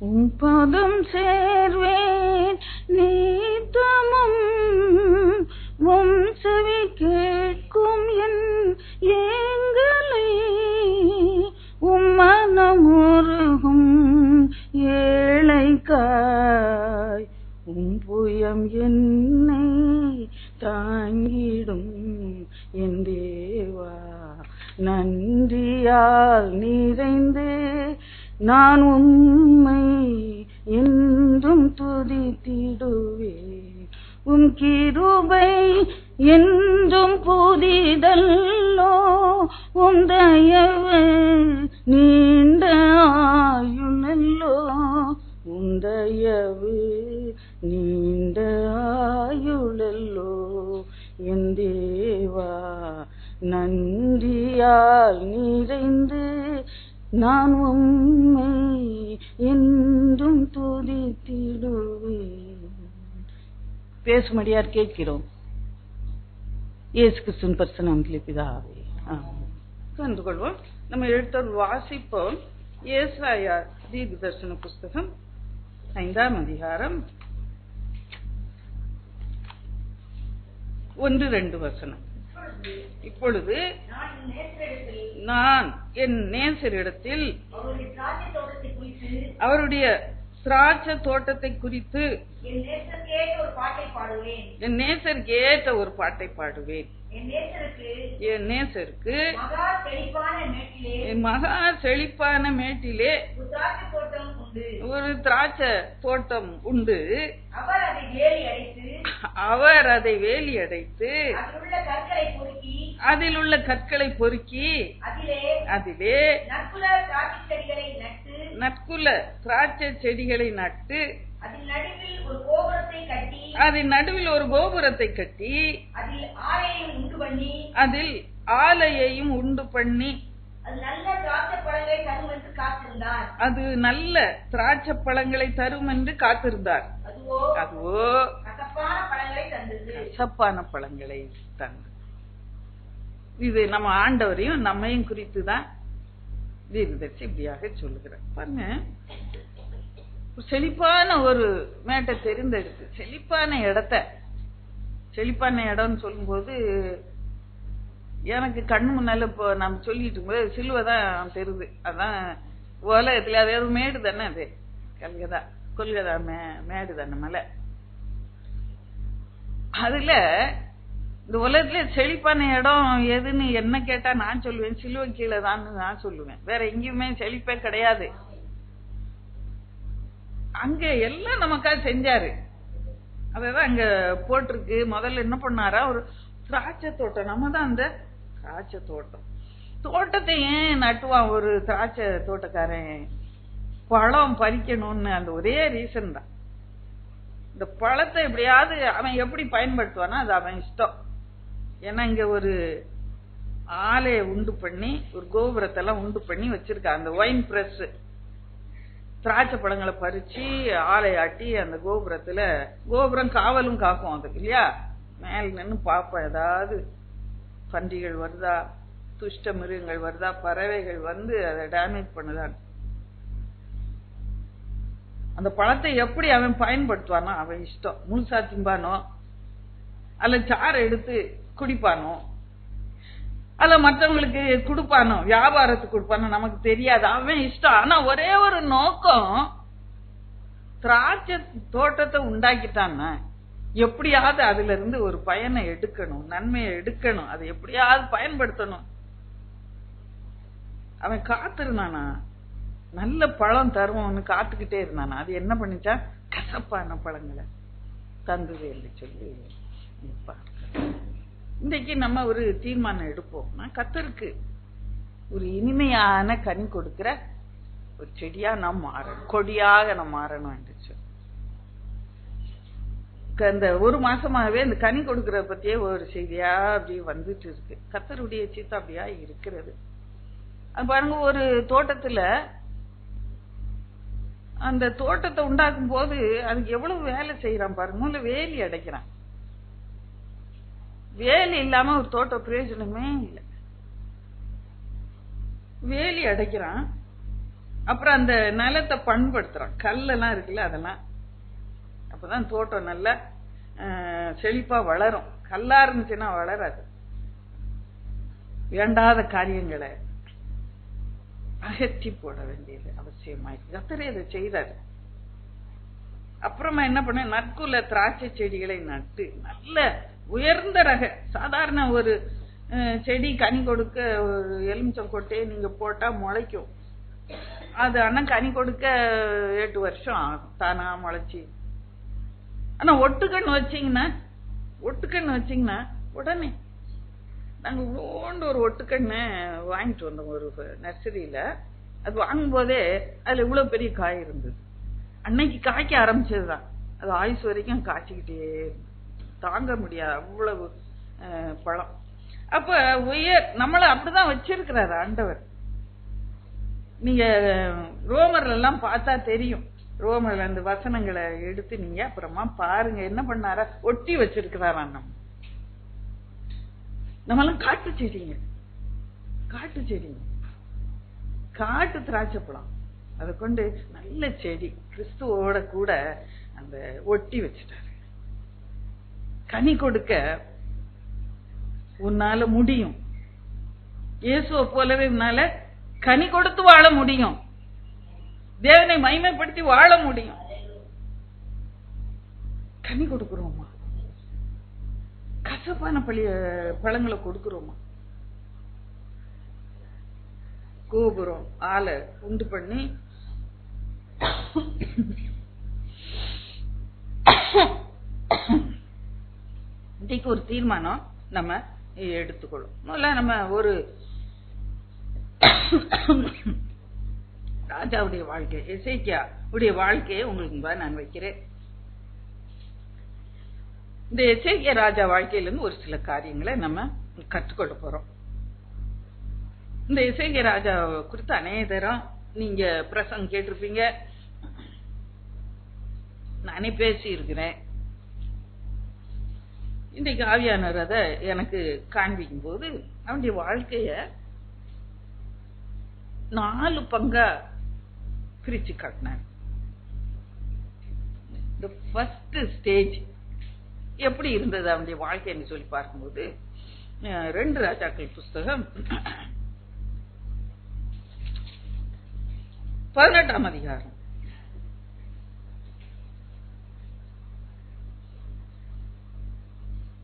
உன் பதம் சேர்வேன் நீத்தமும் உன் செவி கேட்கும் என் ஏங்களை உம் மனம் உருகும் ஏழைக்காய் உம் புயம் என்னை தாங்கிடும் என் தேவா. நன்றியால் நிறைந்து நான் உம்மை என்றும் துதித்திடுவேன். உம் கிருபை என்றும் புதிதல்லோ, உம் தயவு நீண்ட ஆயுளல்லோ, உம் தயவு நீண்ட ஆயுளல்லோ என் தேவா. நன்றியால் நிறைந்து நான் உம்மை என்றும் துதித்திடுவேன். பேசும்படியார் கேட்கிறோம். இயேசு கிறிஸ்துவின் பரிசுத்த நாமத்திலே பிதாவே ஆமென். கண்டு கொள்வோம். நம்ம எழுத்தர் வாசிப்போம். ஏசாயா தீர்க்கதரிசன புஸ்தகம் 5ஆம் அதிகாரம் 1-2 வசனம். இப்பொழுது நான் என் நேசரிடத்தில் அவருடைய திராட்சை தோட்டத்தை குறித்து என் நேசருக்கு ஏற்ற ஒரு பாட்டை பாடுவேன். என் நேசருக்கு மகா செழிப்பான மேட்டிலே ஒரு திராட்சை தோட்டம் உண்டு. அவர் அதை வேலி அடைத்து அதில் உள்ள கற்களை பொறுக்கி அதிலே நற்குல திராட்சை செடிகளை நட்டு அதன் நடுவில் ஒரு கோபுரத்தை கட்டி அதில் ஆலையையும் உண்டு பண்ணி அது நல்ல திராட்சை பழங்களை தரும் என்று காத்திருந்தார். அதுவோ கசப்பான பழங்களை தந்தது. இது நம்ம ஆண்டவரையும் நம்மையும் குறித்துதான் தீர்க்கதரிசி இப்படியாக சொல்லுகிறார். பாருங்க, செழிப்பான ஒரு மேட்டை தெரிந்தெடுத்து செழிப்பான இடத்த, செழிப்பான இடம்னு சொல்லும் போது எனக்கு கண்ணு முன்னால இப்போ நம்ம சொல்லிட்டு இருக்கும்போது சிலுவை தான் தெரியுது. அதான் உலகத்துல அதாவது மேடு தானே, அது கொல்கதா மேடு தானே மலை. அதுல இந்த உலகத்துல செழிப்பான இடம் எதுன்னு என்ன கேட்டா நான் சொல்லுவேன் சிலுவை கீழே தான் நான் சொல்லுவேன். வேற எங்கேயுமே செழிப்பே கிடையாது. அங்க எல்லாம் நமக்காக செஞ்சாரு. அதான் அங்க போட்டிருக்கு. முதல்ல என்ன பண்ணாரா, ஒரு திராட்சை தோட்டம். நம்ம தான் அந்த திராட்சை தோட்டத்தை ஏன் நட்டுவான் ஒரு திராட்சை தோட்டக்காரன்? பழம் பறிக்கணும்னு அந்த ஒரே ரீசன் தான். இந்த பழத்தை எப்படியாவது அவன் எப்படி பயன்படுத்துவானா அது அவன் இஷ்டம். ஏன்னா இங்க ஒரு ஆலையை உண்டு பண்ணி ஒரு கோபுரத்தை எல்லாம் உண்டு பண்ணி வச்சிருக்கான். அந்த ஒயின் பிரஸ் திராட்சை பழங்களை பறிச்சு ஆலையாட்டி அந்த கோபுரத்துல, கோபுரம் காவலும் காக்கும் அதுக்கு இல்லையா, மேல நின்று பாப்போம் ஏதாவது பன்றிகள் வருதா, துஷ்ட மிருகங்கள் வருதா, பறவைகள் வந்து அதை டேமேஜ் பண்ணுதான். அந்த பழத்தை எப்படி அவன் பயன்படுத்துவானோ அவன் இஷ்டம். முழுசா திம்பானோ அல்ல சாறை எடுத்து குடிப்பானோ அல்ல மற்றவங்களுக்கு கொடுப்பானோ வியாபாரத்துக்கு கொடுப்பானோ நமக்கு தெரியாது, அவன் இஷ்டம். ஆனா ஒரே ஒரு நோக்கம், திராட்சை தோட்டத்தை உண்டாக்கிட்டான்னா எப்படியாவது அதுல இருந்து ஒரு பயனை எடுக்கணும், நன்மையை எடுக்கணும், அதை எப்படியாவது பயன்படுத்தணும். அவன் காத்திருந்தானா, நல்ல பழம் தருவோம்னு காத்துக்கிட்டே இருந்தானா. அது என்ன பண்ணிச்சா, கசப்பான பழங்களை தந்தது என்று சொல்லி. இன்றைக்கு நம்ம ஒரு தீர்மானம் எடுப்போம். கர்த்தருக்கு ஒரு இனிமையான கனி கொடுக்கிற ஒரு செடியா நாம் மாறணும், கொடியாக நாம் மாறணும் என்று சொல்லி. இந்த ஒரு மாசமாவே இந்த கனி கொடுக்கறத பத்தியே ஒரு செய்தியா அப்படியே வந்துட்டு இருக்கு. கர்த்தருடைய சித்தம் அப்படியா இருக்கிறது. அது பாருங்க, ஒரு தோட்டத்துல அந்த தோட்டத்தை உண்டாக்கும் போது அதுக்கு எவ்வளவு வேலை செய்யறான் பாருங்க. முதல்ல வேலி அடைக்கிறான். வேலி இல்லாம ஒரு தோட்ட பிரயோஜனமே இல்லை. வேலி அடைக்கிறான். அப்புறம் அந்த நிலத்தை பண்படுத்துறோம். கல்லெல்லாம் இருக்குல்ல, அதெல்லாம் அப்பதான் தோட்டம் நல்லா செழிப்பா வளரும். கல்லா இருந்துச்சுன்னா வளராது. வேண்டாத காரியங்களை அகற்றி போட வேண்டியது அவசியமாயிருக்கு. கர்த்தரே அதை செய்தார். அப்புறமா என்ன பண்ண, நற்குல திராட்சை செடிகளை நட்டு நல்ல உயர்ந்த ரக, சாதாரண ஒரு செடி கனி கொடுக்க ஒரு எலுமிச்சம் கொட்டையை நீங்க போட்டா முளைக்கும். அது ஆனா கனி கொடுக்க 8 வருஷம் ஆகும் தானா முளைச்சி. ஆனா ஒட்டுக்கண்ணு வச்சீங்கன்னா உடனே நாங்க இவ்வளோண்டு ஒரு ஒட்டுக்கண்ணு வாங்கிட்டு வந்தோம் ஒரு நர்சரியில. அது வாங்கும் போதே அதுல இவ்வளவு பெரிய காய் இருந்தது. அன்னைக்கு காய்க்க ஆரம்பிச்சதுதான், அது ஆயுசு வரைக்கும் காய்ச்சிக்கிட்டே தாங்க முடியாது அவ்வளவு பழம். அப்ப நம்மள அப்படிதான் வச்சிருக்கிறாரு ஆண்டவர். நீங்க ரோமர்ல எல்லாம் பார்த்தா தெரியும். ரோமர்ல அந்த வசனங்களை எடுத்து நீங்க அப்புறமா பாருங்க, என்ன பண்ணாரா, ஒட்டி வச்சிருக்கிறாராம். நம்மெல்லாம் காட்டு செடிங்க, காட்டு திராட்சை பழம், அதை கொண்டு நல்ல செடி கிறிஸ்துவோட கூட அந்த ஒட்டி வச்சுட்டாரு. கனி கொடுக்க உன்னால முடியும். இயேசுவை போலவே உன்னால கனி கொடுத்து வாழ முடியும். தேவனை மகிமைப்படுத்தி வாழ முடியும். கனி கொடுக்கிறோமா? கசப்பான பழங்களை கொடுக்கிறோமா? கோபுரம் ஆளை உண்டு பண்ணி இன்னைக்கு ஒரு தீர்மானம் நம்ம எடுத்துக்கொள்ளும். முதல்ல நம்ம ஒரு ராஜாவுடைய வாழ்க்கை, எசேக்கியா உடைய வாழ்க்கையை உங்களுக்கு நான் வைக்கிறேன். இந்த எசேக்கியா ராஜா வாழ்க்கையிலிருந்து ஒரு சில காரியங்களை நம்ம கற்றுக்கொள்ள போறோம். இந்த எசேக்கியா ராஜா குறித்து அநேகரம் நீங்க பிரசங்கம் கேட்டிருப்பீங்க, நானே பேசி இருக்கிறேன். இன்றைக்கு ஆவியானவர் அதை எனக்கு காண்பிக்கும் போது அவனுடைய வாழ்க்கைய 4 பங்கா பிரிச்சு காட்டினார். இந்த ஃபர்ஸ்ட் ஸ்டேஜ் எப்படி இருந்தது அவனுடைய வாழ்க்கைன்னு சொல்லி பார்க்கும்போது 2 ராஜாக்கள் புஸ்தகம் 18ஆம் அதிகாரம்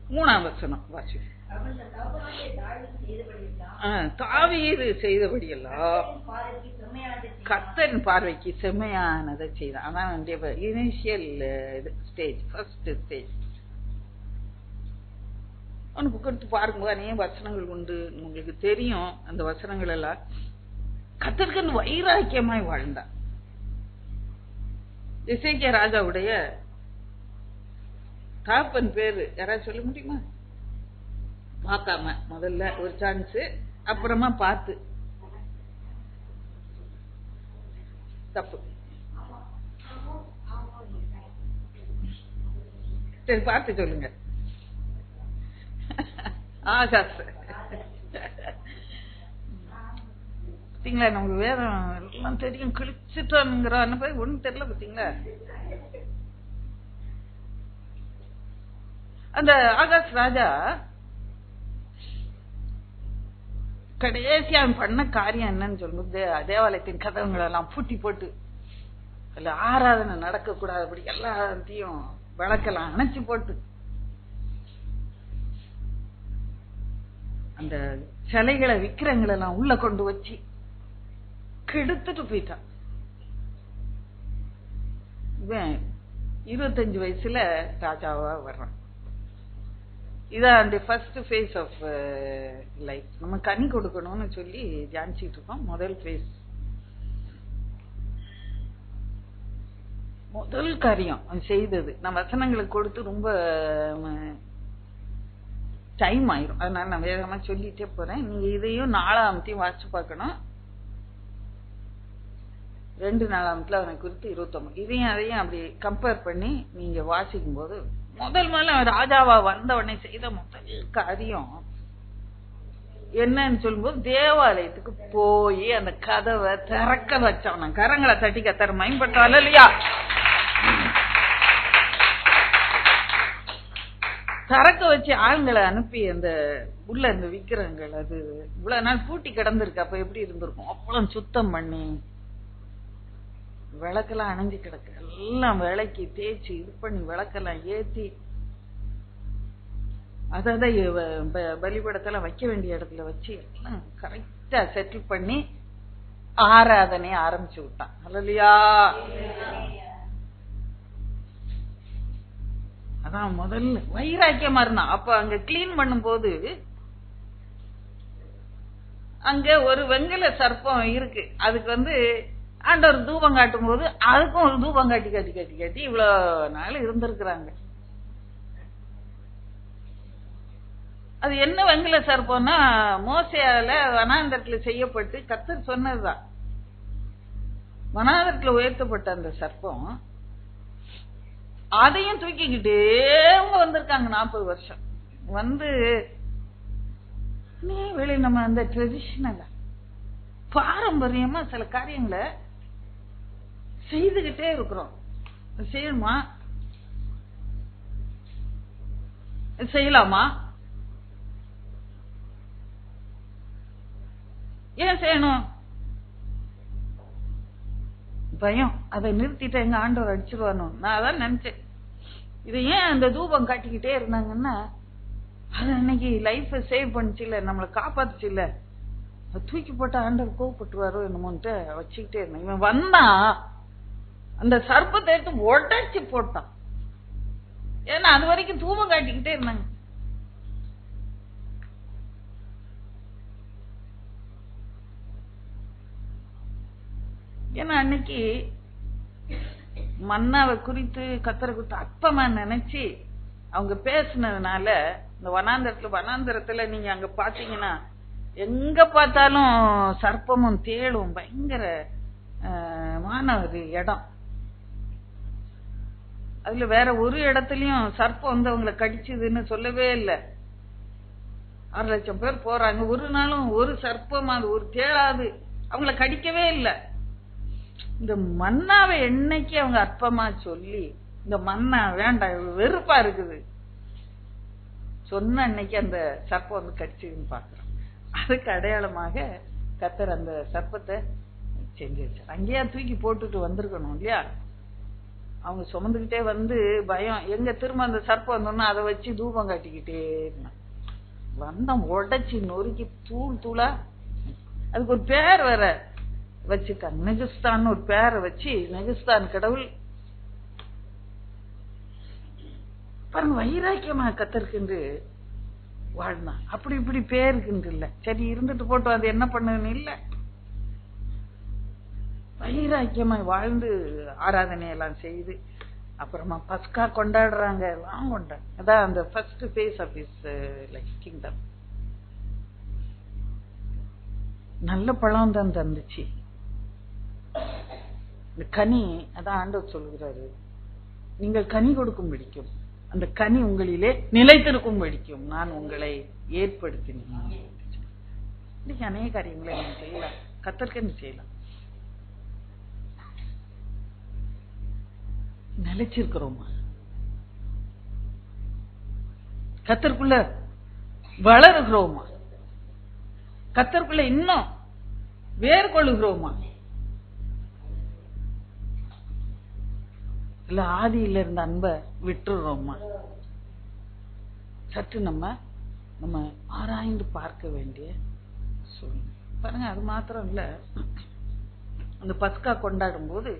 3ஆம் வசனம் வாசி. தாவீது செய்தபடியெல்லாம் கர்த்தரின் பார்வைக்கு செம்மையானதை செய்தான். அதான் இனிஷியல் ஸ்டேஜ், ஃபர்ஸ்ட் ஸ்டேஜ். அவனுக்கு கொடுத்து பார்க்கும்போது அநேக வசனங்கள் உண்டு, உங்களுக்கு தெரியும். அந்த வசனங்கள் எல்லாம் கர்த்தருக்கு வைராக்கியமாய் வாழ்ந்தான். எசேக்கியா ராஜாவுடைய தாப்பன் பேரு யாராவது சொல்ல முடியுமா? பார்க்காம முதல்ல ஒரு சான்ஸ், அப்புறமா பார்த்து தப்பு. சரி பார்த்து சொல்லுங்க. ஆகாஷ். பாத்தீங்களா, நமக்கு வேதம் எல்லாம் தெரியும், கிழிச்சுட்டோங்கிறோம், போய் ஒண்ணும் தெரியல. பாத்தீங்களா, அந்த ஆகாஷ் ராஜா கடைசியா பண்ண காரியம் என்னன்னு சொல்லும்போது, தேவாலயத்தின் கதவுங்களை எல்லாம் பூட்டி போட்டு அதுல ஆராதனை நடக்க கூடாதபடி எல்லாத்தையும் விளக்கெல்லாம் அணைச்சு போட்டு அந்த சிலைகளை விக்கிரங்களை எல்லாம் உள்ள கொண்டு வச்சு கெடுத்துட்டு போயிட்டான். இவன் 25 வயசுல ராஜாவா வர்றான். இதான் அந்த ஃபர்ஸ்ட் ஃபேஸ் ஆஃப் லைஃப். நம்ம கனி கொடுக்கணும்னு சொல்லி தியானிச்சுட்டு இருக்கோம். முதல் ஃபேஸ், முதல் காரியம் செய்தது. நான் வசனங்களுக்கு கொடுத்து ரொம்ப டைம் ஆயிரும், அதனால நான் வேகமா சொல்லிட்டே போறேன். நீங்க இதையும் 4ஆம் வாசிச்சு பார்க்கணும். 2 4 அவனை குறித்து 29 இதையும் அதையும் அப்படி கம்பேர் பண்ணி நீங்க வாசிக்கும் போது, முதல்ல ராஜாவா வந்த உடனே செய்த முதல் காரியம் என்னன்னு சொல்லும்போது தேவாலயத்துக்கு போய் அந்த கதவை திறக்க வச்சான். கரங்களை தட்டி கத்தர மயன்பட்டால இல்லையா? திறக்க வச்சு ஆண்களை அனுப்பி அந்த உள்ள இந்த விக்கிரங்கள் அது இவ்வளவு நாள் பூட்டி கிடந்திருக்கு. அப்ப எப்படி இருந்திருக்கும்? அவ்வளவு சுத்தம் பண்ணி விளக்கெல்லாம் அணைஞ்சு கிடக்கு, எல்லாம் விளக்கி தேய்ச்சி இது பண்ணி விளக்கெல்லாம் ஏத்தி அதான் பலிபடத்தெல்லாம் வைக்க வேண்டிய இடத்துல வச்சு எல்லாம் கரெக்டா செட்டில் பண்ணி ஆராதனை ஆரம்பிச்சு விட்டான். அல்லையா? அதான் முதல்ல வைராக்கியமா இருந்தான். அப்ப அங்க கிளீன் பண்ணும் போது அங்க ஒரு வெங்கல சர்ப்பம் இருக்கு. அதுக்கு ஆண்டவர் தூபம் காட்டும் போது அதுக்கும் ஒரு தூபம் காட்டி காட்டி காட்டி காட்டி இவ்வளவு நாள் இருந்திருக்கிறாங்க. அது என்ன வெங்கல சர்ப்பம்னா மோசேயால வனாந்தரத்துல செய்யப்பட்டு கர்த்தர் சொன்னதுதான். வனாந்தரத்துல உயர்த்தப்பட்ட அந்த சர்ப்பம் அதையும் தூக்கிக்கிட்டே வந்திருக்காங்க 40 வருஷம். வெளியே நம்ம அந்த ட்ரெடிஷனல பாரம்பரியமா சில காரியங்களை செய்துகிட்டே இருக்கிறோம். செய்யணுமா? செய்யலாமா? ஏன் செய்யணும்? பயம். அதை நிறுத்திட்டு எங்க ஆண்டவர் அடிச்சிருவானோ. நான் அதான் நினைச்சேன். இது ஏன் அந்த தூபம் காட்டிக்கிட்டே இருந்தாங்கன்னா அது அன்னைக்கு லைஃப் சேவ் பண்ணிச்சு இல்ல, நம்மளை காப்பாத்துச்சு இல்ல, தூக்கி போட்ட ஆண்டவர் கோவப்பட்டுருவாரோ என்னமோன்ட்டு வச்சுக்கிட்டே இருந்தேன். இவன் வந்தான் அந்த சர்ப்பத்தை எடுத்து உடைச்சு போட்டான். ஏன்னா அது வரைக்கும் தூபம் காட்டிக்கிட்டே இருந்தாங்க. ஏன்னா அன்னைக்கு மன்னாவை குறித்து கத்தரை குறித்து அற்பமா நினைச்சு அவங்க பேசினதுனால இந்த வனாந்தரத்துல நீங்க அங்க பாத்தீங்கன்னா எங்க பார்த்தாலும் சர்ப்பமும் தேளும் பயங்கர ஒரு இடம். அதுல வேற ஒரு இடத்துலயும் சர்ப்பம் அவங்களை கடிச்சதுன்னு சொல்லவே இல்லை. 6 லட்சம் பேர் போறாங்க, ஒரு நாளும் ஒரு சர்ப்பமாவது ஒரு தேளாது அவங்கள கடிக்கவே இல்லை. இந்த மன்னாவை என்னைக்கு அவங்க அற்பமா சொல்லி இந்த மன்னா வேண்டாம் வெறுப்பா இருக்குது சொன்ன அன்னைக்கு அந்த சர்ப்பம் கடிச்சதுன்னு பாக்குறோம். அதுக்கு அடையாளமாக கர்த்தர் அந்த சர்ப்பத்தை செஞ்சு வச்சார். அங்கேயா தூக்கி போட்டுட்டு வந்திருக்கணும் இல்லையா? அவங்க சுமந்துகிட்டே பயம் எங்க திரும்ப அந்த சர்ப்பம் வந்தோம்னா அதை வச்சு தூபம் காட்டிக்கிட்டே வந்தோம். உடைச்சி நொறுக்கி தூள் தூளா அதுக்கு ஒரு பேர் வேற வச்சுட்டாங்க. நெகுஸ்தான் ஒரு பேரை வச்சு நெகுஸ்தான் கடவுள் பாருங்க வைராக்கியமா கத்தருக்கு வாழ்ந்தான். அப்படி இப்படி பேருக்கு இல்ல, சரி இருந்துட்டு போட்டு அது என்ன பண்ணுன்னு இல்ல, வைராக்கியமா வாழ்ந்து ஆராதனை எல்லாம் செய்து அப்புறமா பஸ்கா கொண்டாடுறாங்க. எல்லாம் கொண்டாடு. அதான் அந்த first phase of his like kingdom. நல்ல பழம் தான் தந்துச்சு இந்த கனி. அதான் ஆண்டவர் சொல்கிறாரு, நீங்கள் கனி கொடுக்கும் பிடிக்கும், அந்த கனி உங்களிலே நிலைத்திருக்கும் பிடிக்கும், நான் உங்களை ஏற்படுத்தினேன். இன்னைக்கு அநேக காரியங்களை நம்ம செய்யலாம், கத்தருக்கு செய்யலாம். நிலைச்சிருக்கிறோமா? கத்தருக்குள்ள வளருகிறோமா? கத்தருக்குள்ள இன்னும் வேர் கொள்ளுகிறோமா? இல்ல ஆதியில இருந்த அன்பை விட்டுறோமா? சற்று நம்ம ஆராய்ந்து பார்க்க வேண்டிய சூழ்நிலை. பாருங்க, அது மாத்திரம் இல்ல, அந்த பஸ்கா கொண்டாடும் போது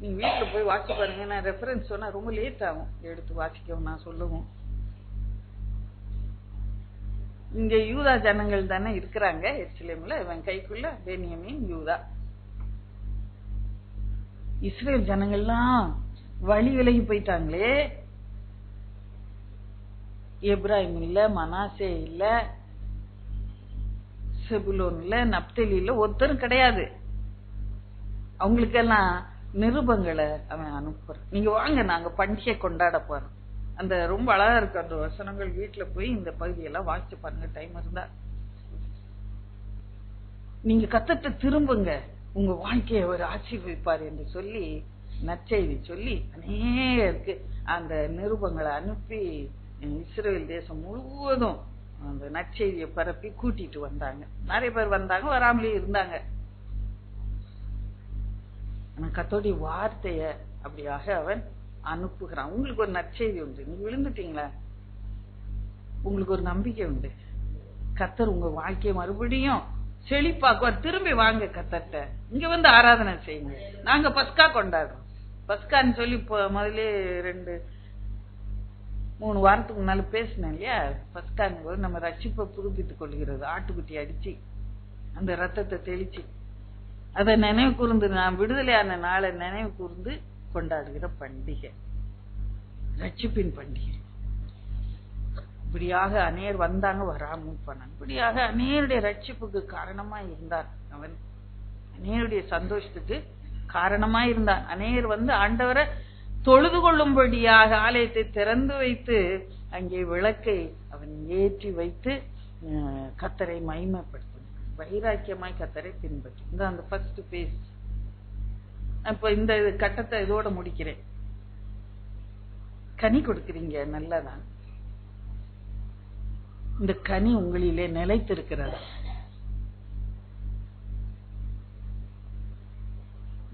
நீங்க வீட்டுல போய் வாசிச்சு பாருங்க. நான் ரெஃபரன்ஸ் சொன்னா ரொம்ப லேட் ஆகும் எடுத்து வாசிக்கவும் நான் சொல்லுவோம். இங்க யூதா ஜனங்கள் தானே இருக்கிறாங்க எருசலேம்ல. இவன் கைக்குள்ள பென்யமீன் யூதா. இஸ்ரேல் ஜனங்கள்லாம் வழி விலகி போயிட்டாங்களே. எப்ராஹிம் இல்ல, மனாசே இல்ல, செபுலோன் இல்ல, நப்தலி இல்ல, ஒருத்தரும் கிடையாது. அவங்களுக்கெல்லாம் நிருபங்களை அவன் அனுப்புறான். நீங்க வாங்க, நாங்க பண்டிகை கொண்டாட போறோம். அந்த ரொம்ப அழகா இருக்கு அந்த வசனங்கள். வீட்டுல போய் இந்த பகுதியெல்லாம் வாசிச்சு பாருங்க டைம் இருந்தா. நீங்க கர்த்தர்ட்ட திரும்புங்க, உங்க வாழ்க்கையை அவர் ஆசீர்வதிப்பார் என்று சொல்லி நற்செய்தி சொல்லி அநேகருக்கு அந்த நிருபங்களை அனுப்பி இஸ்ரேல் தேசம் முழுவதும் அந்த நற்செய்தியை பரப்பி கூட்டிட்டு வந்தாங்க. நிறைய பேர் வந்தாங்க, வராமலே இருந்தாங்க. ஆனா கர்த்தருடைய வார்த்தைய அப்படியாக அவன் அனுப்புகிறான். உங்களுக்கு ஒரு நற்செய்தி உண்டு, நீங்க விழுந்துட்டீங்களா, உங்களுக்கு ஒரு நம்பிக்கை உண்டு. கர்த்தர் உங்க வாழ்க்கையை மறுபடியும் செழிப்பாக்குவார். திரும்பி வாங்க கர்த்தர்ட்ட, இங்க வந்து ஆராதனை செய்யுங்க. நாங்க பஸ்கா கொண்டாடுறோம். பஸ்கான்னு சொல்லி முதல்ல 2-3 வாரத்துக்கு முன்னால பேசினேன் இல்லையா. பஸ்கான்னு போது நம்ம ரட்சிப்பை புதுப்பித்துக் கொள்கிறது. ஆட்டுக்குட்டி அடிச்சு அந்த ரத்தத்தை தெளிச்சு அதை நினைவு கூர்ந்து, நான் விடுதலையான நாளை நினைவு கூர்ந்து கொண்டாடுகிற பண்டிகை, ரட்சிப்பின் பண்டிகை. இப்படியாக அநேர் வந்தாங்க, வராம போனாங்க. இப்படியாக அநேருடைய ரட்சிப்புக்கு காரணமா இருந்தார் அவன். அநேருடைய சந்தோஷத்துக்கு காரணமா இருந்தான். அநேர் வந்து ஆண்டவரை தொழுது கொள்ளும்படியாக ஆலயத்தை திறந்து வைத்து அங்கே விளக்கை அவன் ஏற்றி வைத்து கர்த்தரை மகிமைப்படுத்த வைராக்கியமாய் கர்த்தரை பின்பற்றி. இந்த அந்த ஃபர்ஸ்ட் பேஸ். அப்ப இந்த கட்டத்தை இதோட முடிக்கிறேன். கனி கொடுக்கிறீங்க, நல்லதான். இந்த கனி உங்களிலே நிலைத்திருக்கிறது.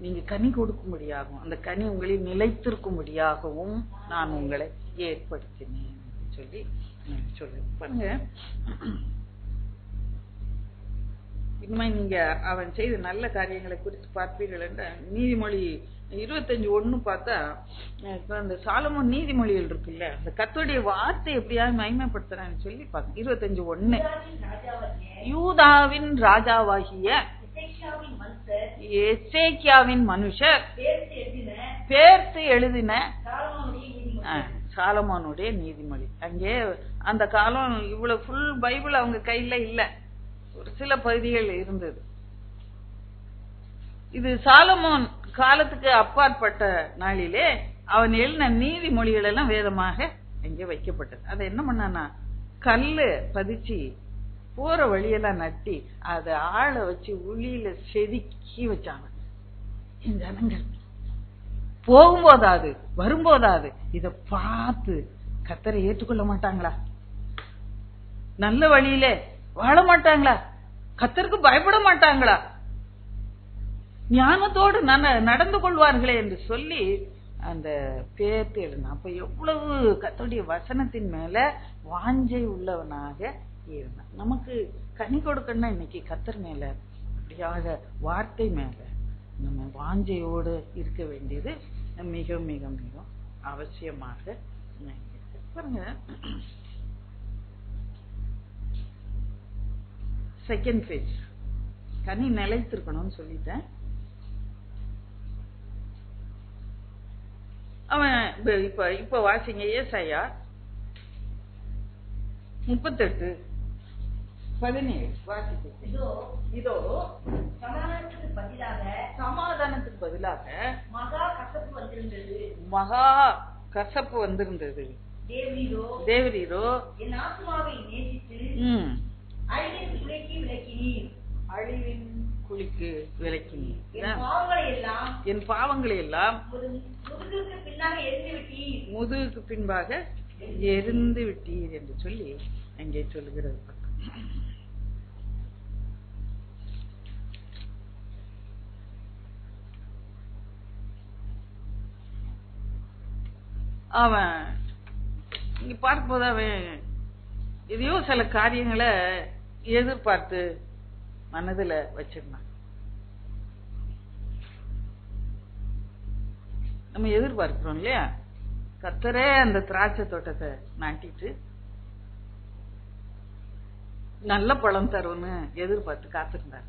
நீங்க கனி கொடுக்கும்படியாகவும் அந்த கனி உங்களில் நிலைத்திருக்கும்படியாகவும் நான் உங்களை ஏற்படுத்தினேன் சொல்லி பாருங்க. இனிமே நீங்க அவன் செய்த நல்ல காரியங்களை குறித்து பார்ப்பீர்கள் என்ற நீதிமொழி 25:1 பார்த்தா, அந்த சாலமோன் நீதிமொழிகள் இருக்குல்ல, அந்த கர்த்தருடைய வார்த்தை எப்படியாவது மகிமைப்படுத்துறான்னு சொல்லி பார்க்க. 25:1 யூதாவின் ராஜாவாகிய எசேக்கியாவின் மனுஷர் பேர்த்து எழுதின சாலமோனுடைய நீதிமொழி. அங்கே அந்த காலம் இவ்வளவு ஃபுல் பைபிள் அவங்க கையில இல்ல, ஒரு சில பகுதிகள் இருந்தது. இது சாலமோன் காலத்துக்கு அப்பாற்பட்ட நாளிலே அவன் எழுதின நீதிமொழிகள் எல்லாம் வேதமாக இங்கே வைக்கப்பட்டது. அதை என்ன பண்ணானா, கல்லு பதிச்சு போற வழியெல்லாம் நட்டி அதை ஆள வச்சு உளியில செதுக்கி வச்சாங்க. ஜனங்கள் போகும்போதாது வரும்போதாது இத பார்த்து கர்த்தரை ஏற்றுக்கொள்ள மாட்டாங்களா? நல்ல வழியில வாழ மாட்டாங்களா? கர்த்தருக்கு பயப்பட மாட்டாங்களா? ஞானத்தோடு நடந்து கொள்வார்களே என்று சொல்லி அந்த பேர்த்து எழுதினான். அப்ப எவ்வளவு கர்த்தருடைய வசனத்தின் மேல வாஞ்சை உள்ளவனாக இருந்தான். நமக்கு கனி கொடுக்கணும்னா இன்னைக்கு கர்த்தர் மேல அப்படியாக வார்த்தை மேல நம்ம வாஞ்சையோடு இருக்க வேண்டியது மிக மிக மிக அவசியமாக பாருங்க. செகண்ட் பேஜ் கனி நிலைத்திருக்கணும்னு சொல்லிட்டேன். அவன் இப்ப வாசிங்க ஏசாயா 38:17 வாசிக்க. இதோ சமாதானத்துக்கு பதிலாக மகா கசப்பு வந்திருந்தது. தேவரீரோ என் ஆத்துமாவை நேசித்து அழிவின் குழிக்கு விலக்கினீர், என் பாவங்களை எல்லாம் முதுகுக்கு பின்பாக எரிந்து விட்டீர் என்று சொல்லி அங்கே சொல்லுகிறது. அவன் இங்க பார்க்கும்போது அவன் எதையோ சில காரியங்களை எதிர்பார்த்து மனதுல வச்சிருந்தான். நம்ம எதிர்பார்க்கிறோம் இல்லையா, கர்த்தரே அந்த திராட்சை தோட்டத்தை நாட்டிட்டு நல்ல பழம் தரும்னு எதிர்பார்த்து காத்திருந்தார்.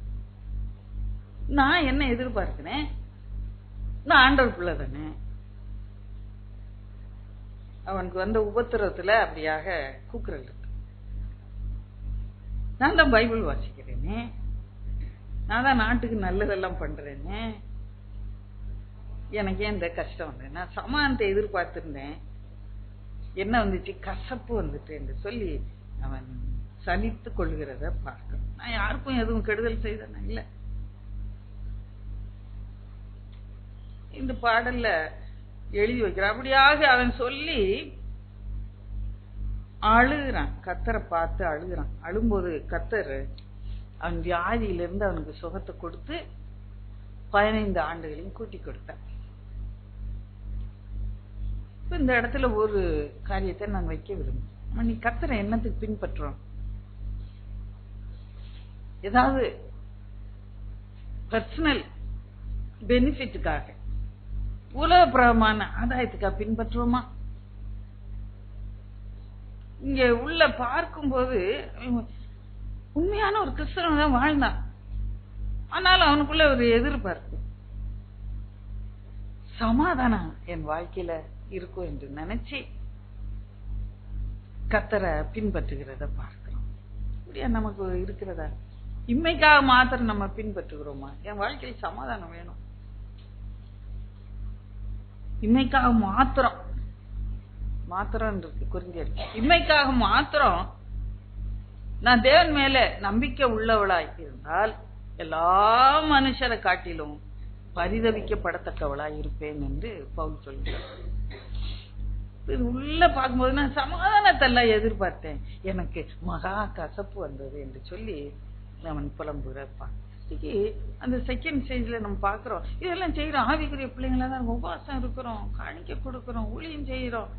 நான் என்ன எதிர்பார்க்கிறேன், நான் ஆண்டவர் பிள்ளை தானே. அவனுக்கு வந்த உபத்திரத்துல அப்படியாக கூக்குரல் இருக்கு. நான் தான் பைபிள் வாசிக்கிறேனே, நான் தான் நாட்டுக்கு நல்லதெல்லாம் பண்றேனே, எனக்கு ஏன் இந்த கஷ்டம் வந்தேன். நான் சமாதானத்தை எதிர்பார்த்திருந்தேன், என்ன வந்துச்சு? கசப்பு வந்துட்டு என்று சொல்லி அவன் சலித்து கொள்கிறத பார்க்க. நான் யாருக்கும் எதுவும் கெடுதல் செய்தேன் இல்ல. இந்த பாடல்ல எழுதி வைக்கிறான். அப்படியாக அவன் சொல்லி அழுகிறான், கத்தரை பார்த்து அழுகிறான். அழும்போது கத்தர் அவன் வியாதியிலிருந்து அவனுக்கு சுகத்தை கொடுத்து 15 ஆண்டுகளையும் கூட்டி கொடுத்தான். இந்த இடத்துல ஒரு காரியத்தை நான் வைக்க விரும்புறேன். நீ கத்தரை என்னத்துக்கு பின்பற்றோம்? ஏதாவது பர்சனல் பெனிஃபிட்டுக்காக, உலகப்பிரமான ஆதாயத்துக்காக பின்பற்றுவோமா? இங்க உள்ள பார்க்கும்போது உண்மையான ஒரு கிறிஸ்தவன் தான் வாழ்ந்தான். ஆனாலும் அவனுக்குள்ள ஒரு எதிர்பார்ப்பு, சமாதானம் என் வாழ்க்கையில இருக்கும் என்று நினைச்சு கத்தரை பின்பற்றுகிறத பார்க்கிறோம். இப்படியா நமக்கு இருக்கிறதா? இம்மைக்காக மாத்திரம் நம்ம பின்பற்றுகிறோமா? என் வாழ்க்கையில் சமாதானம் வேணும், இம்மைக்காக மாத்திரம் இருக்கு கொரிந்தியர், இம்மைக்காக மாத்திரம் நான் தேவன் மேல நம்பிக்கை உள்ளவளாய் இருந்தால் எல்லா மனுஷரை காட்டிலும் பரிதவிக்கப்படத்தக்கவளாய் இருப்பேன் என்று பவுல் சொல்கிறார். உள்ள பார்க்கும்போது நான் சமாதானத்தை எல்லாம் எதிர்பார்த்தேன், எனக்கு மகா கசப்பு வந்தது என்று சொல்லி அவன் புலம்புகிறான். அந்த செகண்ட் ஸ்டேஜ்ல நம்ம பாக்குறோம், இதெல்லாம் செய்யறோம். ஆவிக்குரிய பிள்ளைங்களா தான் உபவாசம் இருக்கிறோம், காணிக்கை கொடுக்கிறோம், ஊழியம் செய்யறோம்,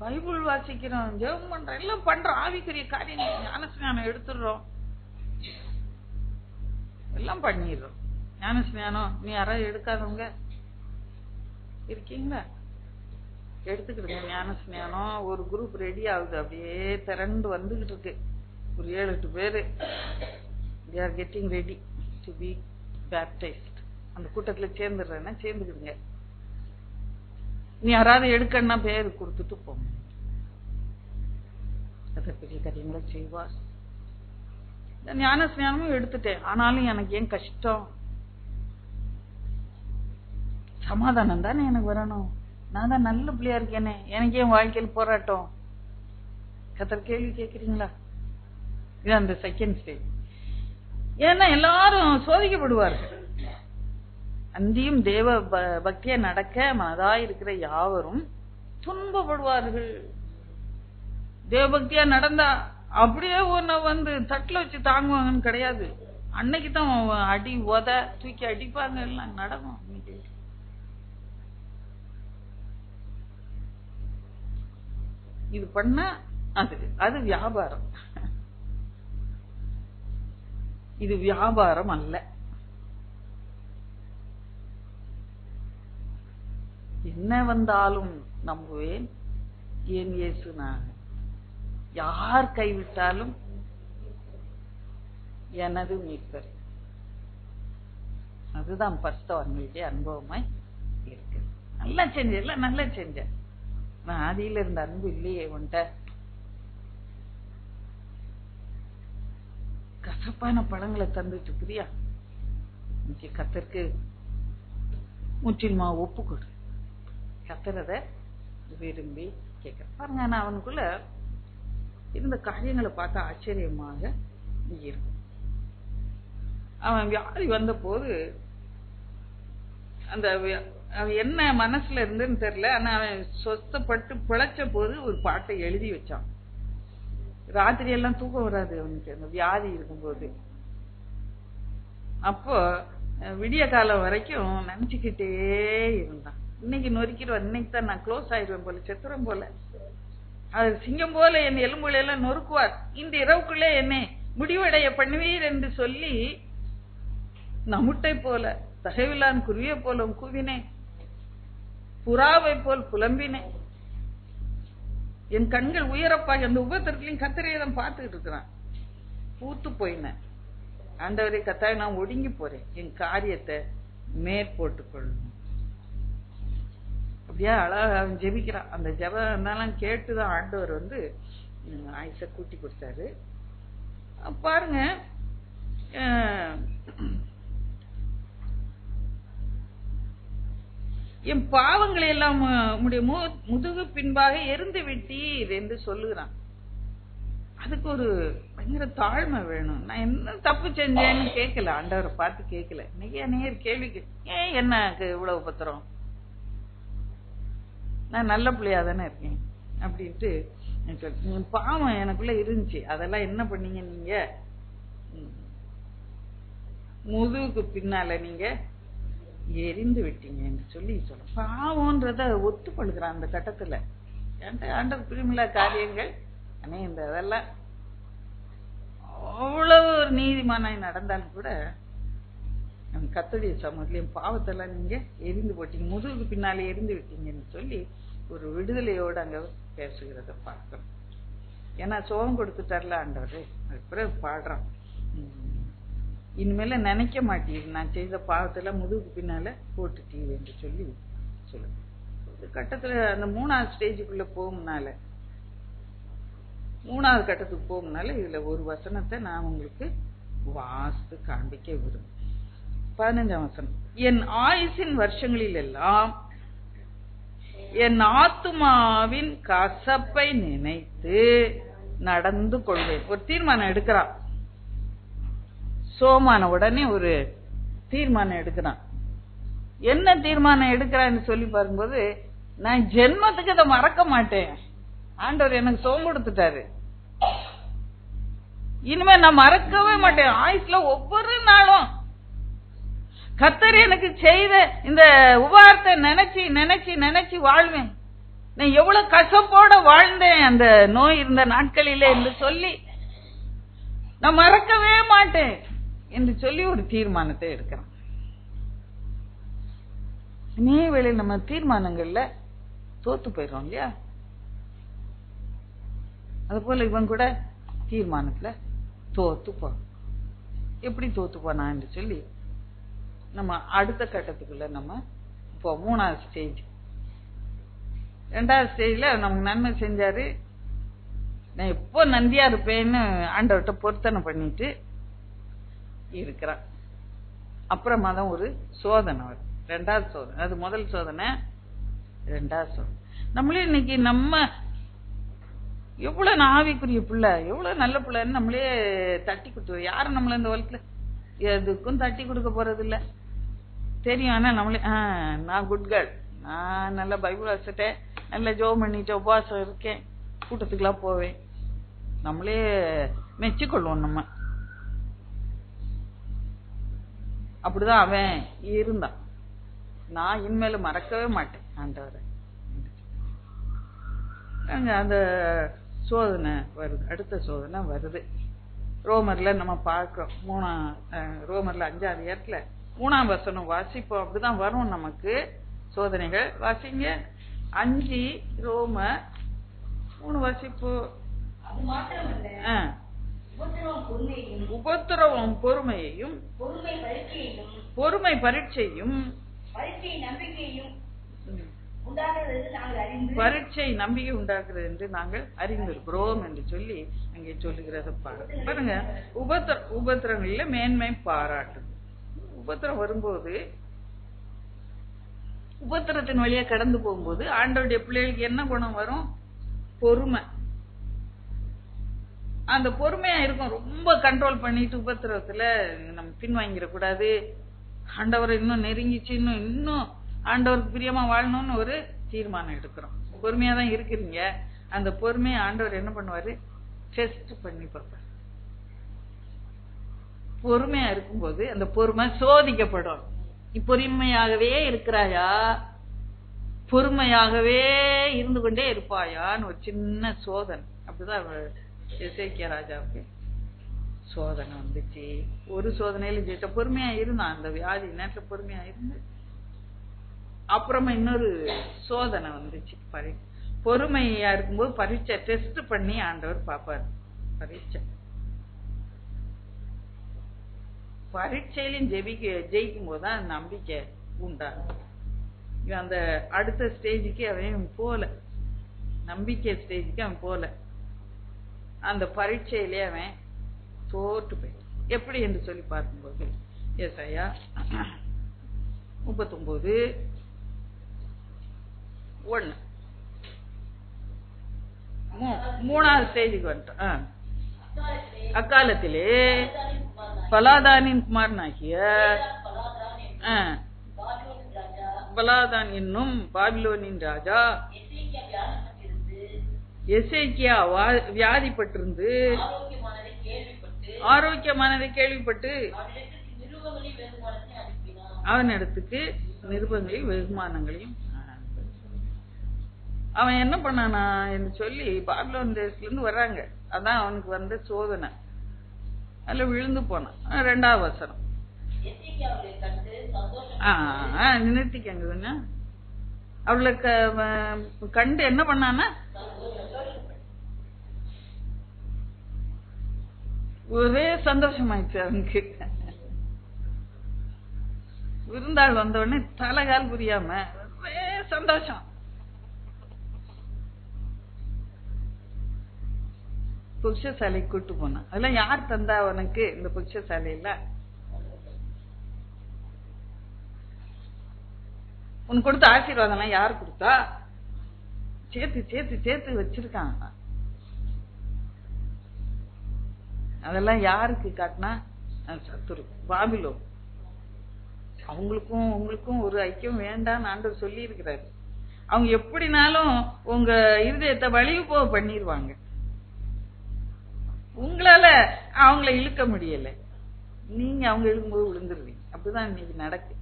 பைபிள் வாசிக்கிறோம், ஜெபம் பண்றோம், எல்லாம் பண்றோம். ஆவிக்குரிய காரியங்கள் ஞானஸ்நானம் எடுத்துடுறோம், எல்லாம் பண்ணிடுறோம். ஞானஸ்நானம் நீ யாராவது எடுக்காதவங்க இருக்கீங்களா? எடுத்துக்கிடுங்க ஞானஸ்நானம். ஒரு குரூப் ரெடி ஆகுது, அப்படியே திரண்டு வந்துகிட்டு இருக்கு. ஒரு 7-8 பேரு they are getting ready to be baptized. அந்த கூட்டத்துல சேர்ந்துடுறேன்னா சேர்ந்துக்கிடுங்க. நீ யாராவது எடுக்கன்னா பேரு கொடுத்துட்டு போங்க. அதை பெரிய காரியங்களை செய்வார். ஞானஸ்நானமும் எடுத்துட்டேன், ஆனாலும் எனக்கு ஏன் கஷ்டம்? சமாதானம் தானே எனக்கு வரணும். நான் தான் நல்ல பிள்ளையா இருக்கேனே, எனக்கு ஏன் வாழ்க்கையில் போராட்டம்? கத்தர் கேள்வி கேட்கிறீங்களா? இது அந்த செகண்ட் ஸ்டேஜ். ஏன்னா எல்லாரும் சோதிக்கப்படுவார்கள். அந்தியும் தேவ பக்தியா நடக்க மனதாய் இருக்கிற யாவரும் துன்பப்படுவார்கள். தேவபக்தியா நடந்தா அப்படியே ஒன்ன வந்து தட்டுல வச்சு தாங்குவாங்கன்னு கிடையாது. அன்னைக்குதான் அடி உத தூக்கி அடிப்பாங்க, எல்லாம் நடக்கும். இது பண்ண அது வியாபாரம். இது வியாபாரம் அல்ல. என்ன வந்தாலும் நம்புவேன், ஏன் இயேசு நான். யார் கைவிட்டாலும் எனது மீட்பர். அதுதான் பரிசுத்தவான்களுடைய அனுபவமாய் இருக்கு. நல்லா செஞ்ச, எல்லாம் நல்லா செஞ்ச. நான் ஆதியில இருந்த அன்பு இல்லையே உன்ட்ட. கசப்பான பழங்களை தந்துட்டு பிரியா, இன்னைக்கு கத்தருக்கு முற்றிலுமா ஒப்பு கொடு. கத்தரத விரும்பி கேட்க பாருங்க. நான் அவனுக்குள்ள இருந்த காரியங்களை பார்த்தா ஆச்சரியமாக இருக்கும். அவன் வியாதி வந்த போது அந்த அவன் என்ன மனசுல இருந்துன்னு தெரியல, ஆனா அவன் சொத்தப்பட்டு பிழைச்ச போது ஒரு பாட்டை எழுதி வச்சான். ராத்திரி எல்லாம் தூக்கம் வராது அவனுக்கு அந்த வியாதி இருக்கும்போது. அப்போ விடிய காலம் வரைக்கும் நினைச்சுக்கிட்டே இருந்தான், இன்னைக்கு நொறுக்கிடுவான், இன்னைக்கு தான் நான் க்ளோஸ் ஆயிடுவேன் போல, செத்துறேன் போல, அது சிங்கம் போல என் எலும்புல எல்லாம் நொறுக்குவார், இந்த இரவுக்குள்ளே என்னை முடிவடைய பண்ணுவீர் என்று சொல்லி நமுட்டை போல தகைவிலான் குருவியை போல கூவினேன், புறாவை போல் புலம்பினேன், என் கண்கள் உயரப்பாக அந்த உபத்திரத்திலையும் கத்தரையை தான் பார்த்துக்கிட்டு இருக்கிறான். பூத்து போயினேன், ஆண்டவரே கத்தாய் நான் ஒடுங்கி போறேன், என் காரியத்தை மேற்போட்டுக்கொள்ளணும். அப்படியா அழகா அவன் ஜெபிக்கிறான். அந்த ஜெபம் கேட்டுதான் ஆண்டவர் வந்து ஆயுச கூட்டி கொடுத்தாரு. பாருங்க, என் பாவங்களை எல்லாம் உம்முடைய முதுகு பின்பாக எரிந்து விட்டீர் என்று சொல்லுகிறான். அதுக்கு ஒரு பயங்கர தாழ்மை வேணும். நான் என்ன தப்பு செஞ்சேன்னு கேட்கல, ஆண்டவரை பார்த்து கேட்கல. இன்னைக்கு நேர் கேள்விக்கு ஏன் எனக்கு இவ்வளவு பத்திரம், நான் நல்ல பிள்ளையா தானே இருக்கேன் அப்படின்ட்டு பாவம் எனக்குள்ள இருந்துச்சு. அதெல்லாம் என்ன பண்ணீங்க நீங்க, முதுகுக்கு பின்னால நீங்க எரிந்து விட்டீங்க என்று சொல்லி சொல்ல. பாவம்ன்றத ஒத்துக்கொள்கிறான் அந்த கட்டத்துல. ஆண்டவர் பிரியமில்லா காரியங்கள் இந்த அதெல்லாம் அவ்வளவு ஒரு நீதிமானாய் நடந்தாலும் கூட கர்த்தருடைய சமூகத்திலையும் பாவத்தெல்லாம் நீங்க எரிந்து போட்டீங்க, முதுகுக்கு பின்னாலே எரிந்து விட்டீங்கன்னு சொல்லி ஒரு விடுதலையோடு அங்க பேசுகிறத பார்க்கிறோம். ஏன்னா சோகம் கொடுத்துட்டார்ல ஆண்டவர். அதுக்கு பிறகு பாடுறான், இனிமேல நினைக்க மாட்டீங்க நான் செய்த பாவத்தெல்லாம் முதுகுக்கு பின்னால போட்டுட்டீங்க என்று சொல்லி சொல்லுங்க. ஒரு கட்டத்துல அந்த 3வது ஸ்டேஜுக்குள்ள போகும்னால, 3வது கட்டத்துக்கு போகும்னால இதுல ஒரு வசனத்தை நான் உங்களுக்கு வாசித்து காண்பிக்க விரும்புகிறேன். 15ஆம் வசனம். என் ஆயுசின் வருஷங்களில் எல்லாம் என் ஆத்துமாவின் கசப்பை நினைத்து நடந்து கொள்வேன். ஒரு தீர்மானம் எடுக்கிறான். சோமான உடனே ஒரு தீர்மானம் எடுக்கிறான். என்ன தீர்மானம் எடுக்கிறான்னு சொல்லி பாரும்போது, நான் ஜென்மத்துக்கு இதை மறக்க மாட்டேன், ஆண்டவர் எனக்கு சோம் கொடுத்துட்டாரு, இனிமே நான் மறக்கவே மாட்டேன். ஆயுஷ்ல ஒவ்வொரு நாளும் கர்த்தர் எனக்கு செய்த இந்த உபகாரத்தை நினைச்சு நினைச்சு நினைச்சு வாழ்வேன். நான் எவ்வளவு கசப்போட வாழ்ந்தேன் அந்த நோய் இருந்த நாட்களிலே என்று சொல்லி நான் மறக்கவே மாட்டேன் என்று சொல்லி ஒரு தீர்மானத்தை எடுக்கிறோம். வேளையில் நம்ம தீர்மானங்கள்ல தோத்து போயிடும் இல்லையா? அது போல இவன் கூட தீர்மானத்துல தோத்து போன. எப்படி தோத்து போனா என்று சொல்லி நம்ம அடுத்த கட்டத்துக்குள்ள நம்ம இப்போ 3வது ஸ்டேஜ். 2வது ஸ்டேஜ்ல நமக்கு நன்மை செஞ்சாரு, நான் எப்போ நந்தியா இருப்பேன்னு ஆண்டவர்கிட்ட பொருத்தனை பண்ணிட்டு இருக்கிறான். அப்புறமா தான் ஒரு சோதனை வரும். 2வது சோதனை. அது முதல் சோதனை, 2வது சோதனை. நம்மளே இன்னைக்கு நம்ம எவ்வளவு ஆவிக்குரிய பிள்ளை, எவ்வளவு நல்ல பிள்ளைன்னு நம்மளே தட்டி கொடுத்து, யாரும் நம்மள இந்த உலகத்துல எதுக்கும் தட்டி கொடுக்க போறது இல்ல தெரியும். ஆனா நம்மளே நான் குட் கேர்ள், நான் நல்ல பைபிள் வாசிட்டேன், நல்ல ஜோம் பண்ணிட்டு உபவாசம் இருக்கேன், கூட்டத்துக்குலாம் போவேன், நம்மளே மெச்சிக்கொள்வோம். நம்ம அப்படிதான் அவன் இருந்தான். நான் இனிமேல மறக்கவே மாட்டேன் ஆண்டவரை. அந்த சோதனை வருது, அடுத்த சோதனை வருது. ரோமர்ல நம்ம பார்க்கிறோம். ரோமர்ல 5வது அதிகாரத்துல 3ஆம் வசனம் வாசிப்போம். அப்படிதான் வரும் நமக்கு சோதனைகள். வாசிங்க 5 ரோமர் 3 வாசிப்போ. உபத்திரவம் பொறுமையையும், பொறுமை பரீட்சையும், பரீட்சை நம்பிக்கை உண்டாக்குறது என்று நாங்கள் அறிந்திருக்கிறோம் என்று சொல்லி அங்கே சொல்லுகிறத பாருங்க. உபத்திரங்களில மேன்மை பாராட்டு. உபத்திரம் வரும்போது, உபத்திரத்தின் வழியா கடந்து போகும்போது ஆண்டவருடைய பிள்ளைகளுக்கு என்ன குணம் வரும்? பொறுமை. அந்த பொறுமையா இருக்கும். ரொம்ப கண்ட்ரோல் பண்ணிட்டு உபத்திரத்துல நம்ம பின்வாங்கிட கூடாது. ஆண்டவரை இன்னும் நெருங்கிச்சு, இன்னும் ஆண்டவருக்கு பிரியமா வாழணும்னு ஒரு தீர்மானம் எடுக்கிறோம். பொறுமையா தான் இருக்கிறீங்க. அந்த பொறுமையை ஆண்டவர் என்ன பண்ணுவாரு? டெஸ்ட் பண்ணி பார்ப்பார். பொறுமையா இருக்கும்போது அந்த பொறுமை சோதிக்கப்படும். நீ பொறுமையாகவே இருக்கிறாயா, பொறுமையாகவே இருந்து கொண்டே இருப்பாயான்னு ஒரு சின்ன சோதனை. அப்படிதான் எசேக்கியா ராஜாவுக்கு சோதனை வந்துச்சு. ஒரு சோதனையில ஜெயிச்ச, பொறுமையா இருந்தான். அந்த வியாதி நேரத்துல பொறுமையா இருந்து அப்புறமா இன்னொரு சோதனை வந்துச்சு. பொறுமையா இருக்கும்போது பரீட்சை டெஸ்ட் பண்ணி ஆண்டவர் பாப்பாரு. பரீட்சையிலும் ஜெயிக்கும் போதுதான் நம்பிக்கை உண்டாகும். அந்த அடுத்த ஸ்டேஜுக்கு அவன் போல, நம்பிக்கை ஸ்டேஜுக்கு அவன் போல, அந்த பரீட்சையிலே அவன் தோற்று போய். எப்படி என்று சொல்லி பார்க்கும்போது ஏசாயா 39 ஒண்ணு. மூணாவது ஸ்டேஜுக்கு வந்துட்டோம். அக்காலத்திலே பலாதானின் குமாரனாகிய பலாதான் என்னும் பாபிலோனின் ராஜா எசேக்கியா வியாதிப்பட்டிருந்து ஆரோக்கியமானதை கேள்விப்பட்டு அவனிடத்துக்கு நிருபங்களையும் வெகுமானங்களையும் அவன் என்ன பண்ணானா என்று சொல்லி பாபிலோன் தேசத்துல இருந்து வர்றாங்க. அதான் அவனுக்கு வந்த சோதனை. அதுல விழுந்து போனான். 2வது வசனம் நிறுத்திக்கங்க. அவளை கண்டு என்ன பண்ணானா ஒரே சந்தோஷமாயிடுச்சு அவனுக்கு. விருந்தாள் வந்தவுடனே தலைகால் புரியாம ஒரே சந்தோஷம். புருஷசாலைக்கு கூட்டு போனான். அதெல்லாம் யார் தந்தா அவனுக்கு இந்த புருஷசாலையில? உனக்கு கொடுத்த ஆசீர்வாதம் எல்லாம் யாரு கொடுத்தா? சேர்த்து சேர்த்து சேர்த்து வச்சிருக்காங்க. அதெல்லாம் யாருக்கு காட்டினா? சத்துரு, பாபிலோன். அவங்களுக்கும் உங்களுக்கும் ஒரு ஐக்கியம் வேண்டான்னு ஆண்டவர் சொல்லி இருக்கிறாரு. அவங்க எப்படினாலும் உங்க இருதயத்தை வலிவு போக பண்ணிடுவாங்க. உங்களால அவங்கள இழுக்க முடியல, நீங்க அவங்க இழுக்கும்போது விழுந்துருவீங்க. அப்படிதான் இன்னைக்கு நடக்கு.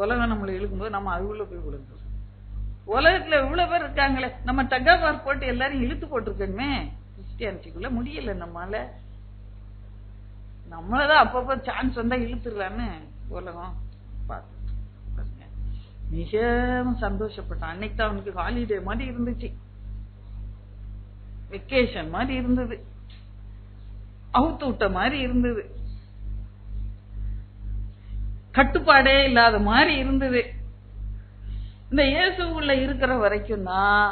உலகம் நம்மளை இழுக்கும்போது நம்ம அதுக்குள்ள போய் விழுந்துரும். உலகத்துல இவ்வளவு பேர் இருக்காங்களே, நம்ம டக்காபார் போட்டு எல்லாரும் இழுத்து போட்டிருக்கணுமே. கிறிஸ்டியானிட்டிக்குள்ள முடியல நம்மளால. நம்மளதான் அப்பப்போ சான்ஸ் வந்தா இழுத்துடலான்னு உலகம் பார்த்து மிகவும் சந்தோஷப்பட்டான். அன்னைக்கு தான் அவனுக்கு ஹாலிடே மாதிரி இருந்துச்சு, வெக்கேஷன் மாதிரி இருந்தது, அவுத்து விட்ட மாதிரி இருந்தது, கட்டுப்பாடே இல்லாத மாதிரி இருந்தது. இந்த இயேசுக்குள்ள இருக்கிற வரைக்கும் தான்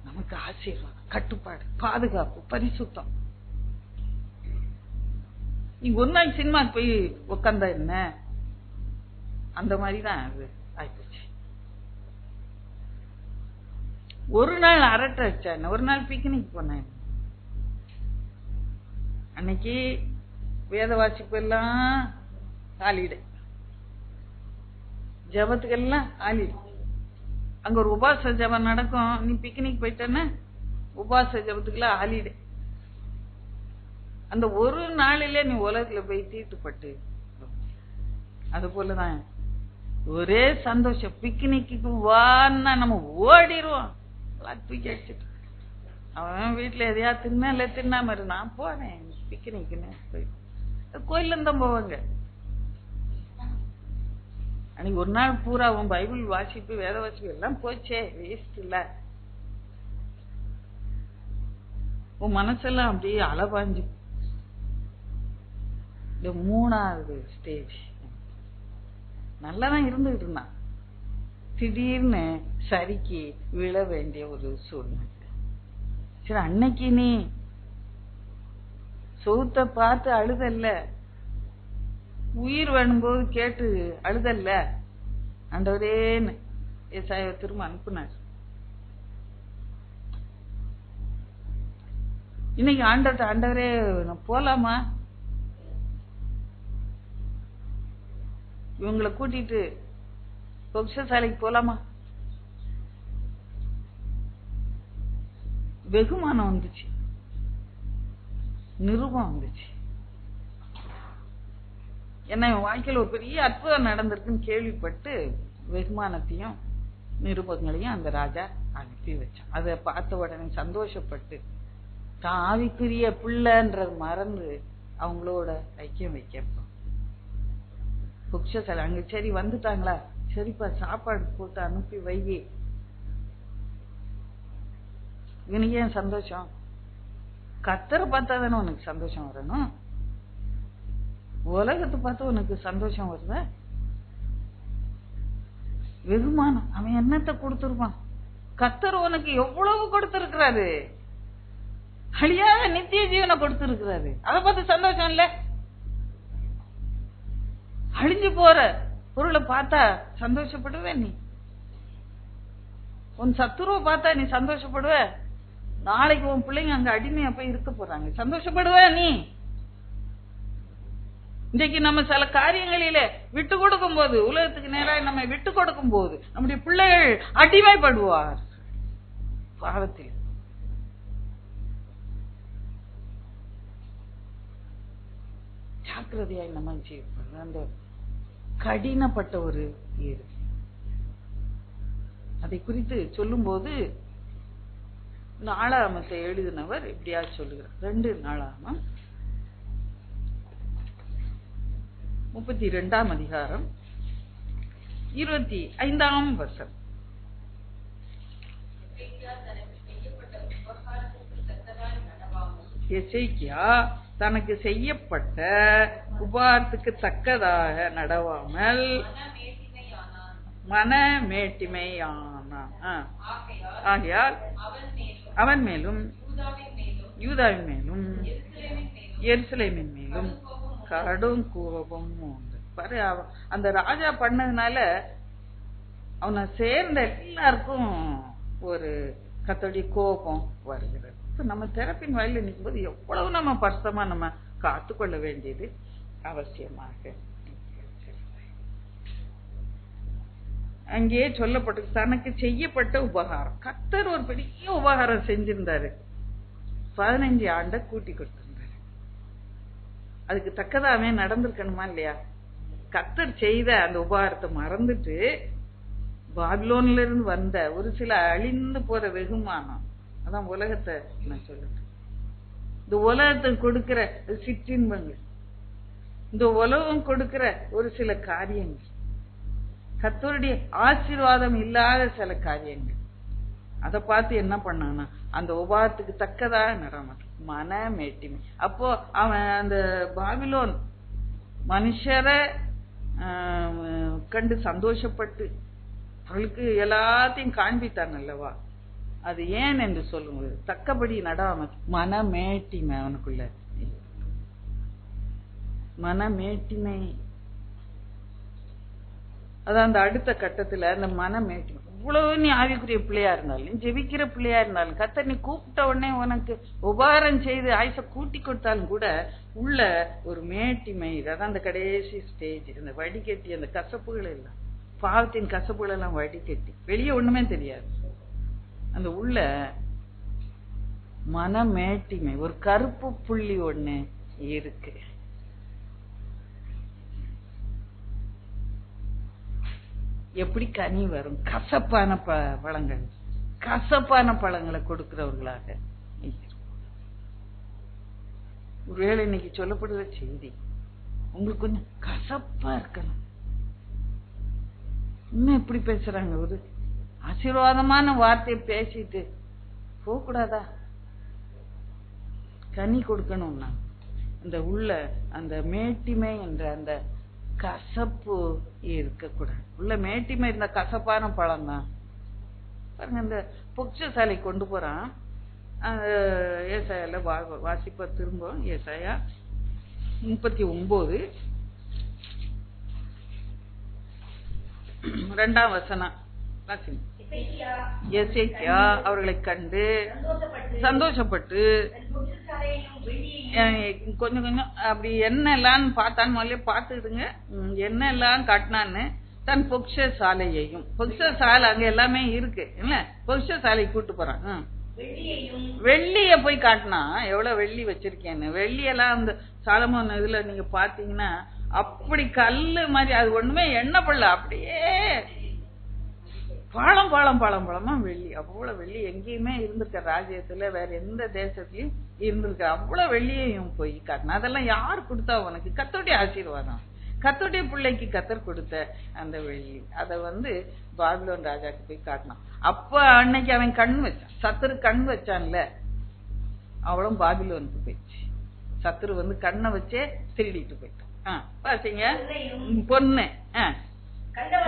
நமக்கு ஆசீர்வாதம், கட்டுப்பாடு, பாதுகாப்பு, பரிசுத்தம். நீங்க ஒரு நாள் சினிமாக்கு போய் உட்கார்ந்தா என்ன, அந்த மாதிரிதான் அது ஆயிப்போச்சு. ஒரு நாள் அரட்டை வச்சா என்ன, ஒரு நாள் பிக்னிக் போனேன். அன்னைக்கு வேத வாசிப்பு எல்லாம் ஹாலிடே, ஜபத்துக்கெல்லாம் ஹாலிடே. அங்க ஒரு உபாச ஜபம் நடக்கும். நீ பிக்னிக் போயிட்டேன்னா உபாச ஜபத்துக்கெல்லாம் ஹாலிடே. அந்த ஒரு நாளிலே நீ உலகத்துல போய் தீட்டுப்பட்டு, அது போலதான் ஒரே சந்தோஷம். பிக்னிக்கு வான்னா நம்ம ஓடிடுவோம், தூக்கி அடிச்சுட்டு. அவன் வீட்டுல எதையா தின்னா இல்ல தின்னாம இரு, நான் போறேன் பிக்னிக்குன்னு போய் கோயில்ல இருந்தான் போவாங்க. அன்னைக்கு ஒரு நாள் பூரா அவன் பைபிள் வாசிப்பு, வேத வாசிப்பு எல்லாம் போச்சே, வேஸ்ட் இல்ல. உன் மனசெல்லாம் அப்படியே அலபாஞ்சு. இந்த 3வது ஸ்டேஜ் நல்லாதான் இருந்துகிட்டு இருந்தான். திடீர்னு சரிக்கு விழ வேண்டிய ஒரு சூழ்நிலை. சரி, அன்னைக்கு நீ சோத்த பார்த்து அழுதல்ல, உயிர் வேணும்போது கேட்டு அழுதல்ல, ஆண்டவரேன்னு ஏசாயா திரும்ப அனுப்புனார். இன்னைக்கு ஆண்டவரே நான் போலாமா, இவங்களை கூட்டிட்டு பொக்ஷசாலைக்கு போலாமா? வெகுமானம் வந்துச்சு, நிருபம் வந்துச்சு. என்ன வாழ்க்கையில் ஒரு பெரிய அற்புதம் நடந்திருக்குன்னு கேள்விப்பட்டு வெகுமானத்தையும் நிருபங்களையும் அந்த ராஜா அனுப்பி வச்சான். அதை பார்த்த உடனே சந்தோஷப்பட்டு தான் ஆவிக்குரிய பிள்ளைன்றது மறந்து அவங்களோட ஐக்கியம் வைக்க பொக்ஷசாலை அங்க. சரி வந்துட்டாங்களா, சரிப்பா சாப்பாடு போட்டு அனுப்பி வைகி. இவனுக்கு ஏன் சந்தோஷம்? கர்த்தரை பார்த்தா தானே உனக்கு சந்தோஷம் வரணும். உலகத்தை பார்த்து உனக்கு சந்தோஷம் வருத? வெகுமானம் அவன் என்னத்தை கொடுத்துருப்பான்? கர்த்தர் உனக்கு எவ்வளவு கொடுத்திருக்கிறாரு, அழியாத நித்திய ஜீவனை கொடுத்திருக்கிறாரு. அதை பார்த்து சந்தோஷம் இல்ல? அழிஞ்சு போற பொருளை பார்த்தா சந்தோஷப்படுவே நீ? உன் சத்துருவை பார்த்தா நீ சந்தோஷப்படுவ? நாளைக்கு உன் பிள்ளைங்க அங்க அடிமையா போய் இருக்க போறாங்க, சந்தோஷப்படுவ நீ? இன்றைக்கு நம்ம சில காரியங்களில விட்டு கொடுக்கும் போது, உலகத்துக்கு நேராக நம்ம விட்டு கொடுக்கும் போது நம்முடைய பிள்ளைகள் அடிமைப்படுவார் பாவத்தில். ஜாக்கிரதையாய் நம்ம செய்யப்படுறது அந்த கடினப்பட்ட ஒரு ஏறு. அதை குறித்து சொல்லும் போது நாளாகமத்தை எழுதினவர் இப்படியா சொல்லுகிறார். 2 நாளாகமம் 32ஆம் அதிகாரம் 25ஆம் வசனம். எசேக்கியா தனக்கு செய்யப்பட்ட உபகாரத்துக்கு தக்கதாக நடவாமல் மனமேட்டிமையானான். ஆகையால் அவன் மேலும் யூதாவின் மேலும் எருசலேமின் மேலும் கடும் கோபம் உண்டு. பாரு, அந்த ராஜா பண்ணதுனால அவனை சேர்ந்த எல்லாருக்கும் ஒரு கர்த்தருடைய கோபம் வருகிறது. நம்ம திறப்பின் வயலில் நிற்கும் போது எவ்வளவு நம்ம பரிசுத்தமா நம்ம காத்துக்கொள்ள வேண்டியது அவசியமாக. அங்கே சொல்லப்பட்டு தனக்கு செய்யப்பட்ட உபகாரம், கர்த்தர் ஒரு பெரிய உபகாரம் செஞ்சிருந்தாரு. 15 ஆண்டை கூட்டி கொடுத்திருந்தாரு. அதுக்கு தக்கதாவே நடந்திருக்கணுமா இல்லையா? கர்த்தர் செய்த அந்த உபகாரத்தை மறந்துட்டு பாபிலோன்ல இருந்து வந்த ஒரு சில அழிந்து போற வெகுமானம், அதான் உலகத்தை நான் சொல்றேன். இந்த உலகத்தை கொடுக்கிற சிற்றின்பங்கள், இந்த உலகம் கொடுக்கிற ஒரு சில காரியங்கள், கர்த்தருடைய ஆசீர்வாதம் இல்லாத சில காரியங்கள், அதை பார்த்து என்ன பண்ணானா அந்த உபாதத்துக்கு தக்கதாக நடமாட்டான். மனமேட்டிமை. அப்போ அவன் அந்த பாபிலோன் மனுஷரை கண்டு சந்தோஷப்பட்டு அவளுக்கு எல்லாத்தையும் காண்பித்தான் அல்லவா? அது ஏன் என்று சொல்லும்போது தக்கபடி நடாம மனமேட்டிமை அவனுக்குள்ள. மனமேட்டிமை அதான் அந்த அடுத்த கட்டத்துல அந்த மனமேட்டிமை. இவ்வளவு நீ ஆவிக்குரிய பிள்ளையா இருந்தாலும், ஜெபிக்கிற பிள்ளையா இருந்தாலும், கர்த்தர் நீ கூப்பிட்ட உடனே உனக்கு உபகாரம் செய்து ஆயுச கூட்டி கொடுத்தாலும் கூட உள்ள ஒரு மேட்டிமை. அதான் அந்த கடைசி ஸ்டேஜ். அந்த வடிகட்டி அந்த கசப்புகள் எல்லாம், பாவத்தின் கசப்புகள் எல்லாம் வடிகட்டி வெளியே ஒண்ணுமே தெரியாது. அந்த உள்ள மனமேட்டிமை ஒரு கருப்பு புள்ளி ஒண்ணு இருக்கு. எப்படி கனி வரும்? கசப்பான பழங்கள், கசப்பான பழங்களை கொடுக்கிறவர்களாக. ஒருவேளை இன்னைக்கு சொல்லப்படுற செய்தி உங்களுக்கு கொஞ்சம் கசப்பா இருக்கலாம். இன்னும் எப்படி பேசுறாங்க? ஒரு ஆசீர்வாதமான வார்த்தையை பேசிட்டு போக கூடாதா? கனி கொடுக்கணும்னா அந்த உள்ள அந்த மேட்டிமை என்ற அந்த கசப்பு இருக்கக்கூடாது. உள்ள மேட்டிமை இருந்த கசப்பான பழம் தான். பாருங்க, இந்த பொக்ஷசாலை கொண்டு போறான். ஏசாயால வாசிப்ப திரும்ப ஏசாயா 39 2ஆம் வசனம் வாசிங்க. எசேக்கியா அவர்களை கண்டு சந்தோஷப்பட்டு கொஞ்சம் கொஞ்சம் அப்படி என்ன எல்லாம் பார்த்தான்னு முதல்ல பார்த்துக்கிடுங்க. என்ன எல்லாம் காட்டினான்னு தன் பொக்ஷ சாலையையும், பொக்ஷ சாலை அங்க எல்லாமே இருக்கு இல்ல, பொக்ஷ சாலை கூட்டு போறான். வெள்ளிய போய் காட்டினா எவ்வளவு வெள்ளி வச்சிருக்கேன்னு. வெள்ளியெல்லாம் அந்த சாலமோன் இதுல நீங்க பாத்தீங்கன்னா அப்படி கல்லு மாதிரி, அது ஒண்ணுமே எண்ணெய் பள்ள, அப்படியே பாலம் பாலம் பாலம் பாலமா வெள்ளி. அவ்வளவு வெள்ளி எங்கேயுமே இருந்திருக்க ராஜ்யத்துல, வேற எந்த தேசத்திலயும் இருந்திருக்க அவ்வளவு வெள்ளியையும் போய் காட்டினா. அதெல்லாம் யார் கொடுத்தா உனக்கு? கர்த்தருடைய ஆசீர்வாதம், கர்த்தருடைய பிள்ளைக்கு கர்த்தர் கொடுத்த அந்த வெள்ளி. அத பாபிலோன் ராஜாக்கு போய் காட்டினான். அப்ப அன்னைக்கு அவன் கண் வச்சான், சத்துரு கண் வச்சான்ல, அவளும் பாபிலோனுக்கு போயிடுச்சு. சத்துரு கண்ணை வச்சே திருடிட்டு போயிட்டான். பாத்தீங்க, பொண்ணு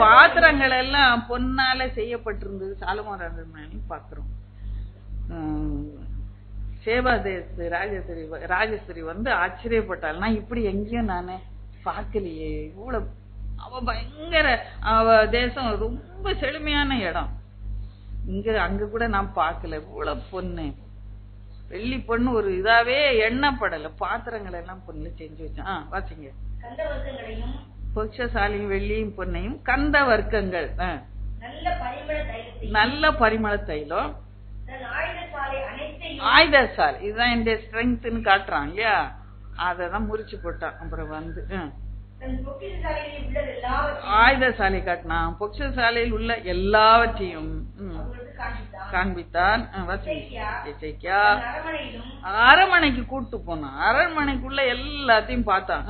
பாத்திரங்கள் எல்லாம் பொன்னால செய்யப்பட்டிருந்தது. சாலமோன் பாக்குறோம். சேபா தேசத்து ராஜஸ்திரி ஆச்சரியப்பட்டாள். நான் இப்படி எங்கேயும் நானே பார்க்கலையே, இவ்வளவு அவ பயங்கர, அவ தேசம் ரொம்ப செழுமையான இடம். இங்க அங்க கூட நான் பார்க்கல இவ்வளவு பொண்ணு, வெள்ளி பொண்ணு ஒரு இதாவே எண்ணப்படல. பாத்திரங்கள் எல்லாம் பொண்ணுல செஞ்சு வச்சான். வாசிங்க. பொக்ஷசாலியும் வெள்ளியும் பொன்னையும் கந்த வர்க்கங்கள், நல்ல பரிமள தைலம், ஆயுதசாலை, இதுதான் இந்த ஸ்ட்ரெங்க்த்னு காட்டுறான் இல்லையா, அததான் முறிச்சு போட்டான். அப்புறம் வந்து ஆயுதசாலை காட்டினான், பொக்ஷசாலையில் உள்ள எல்லாவற்றையும் காண்பித்தான். அரண்மனைக்கு கூட்டு போனான், அரண்மனைக்குள்ள எல்லாத்தையும் பார்த்தான்.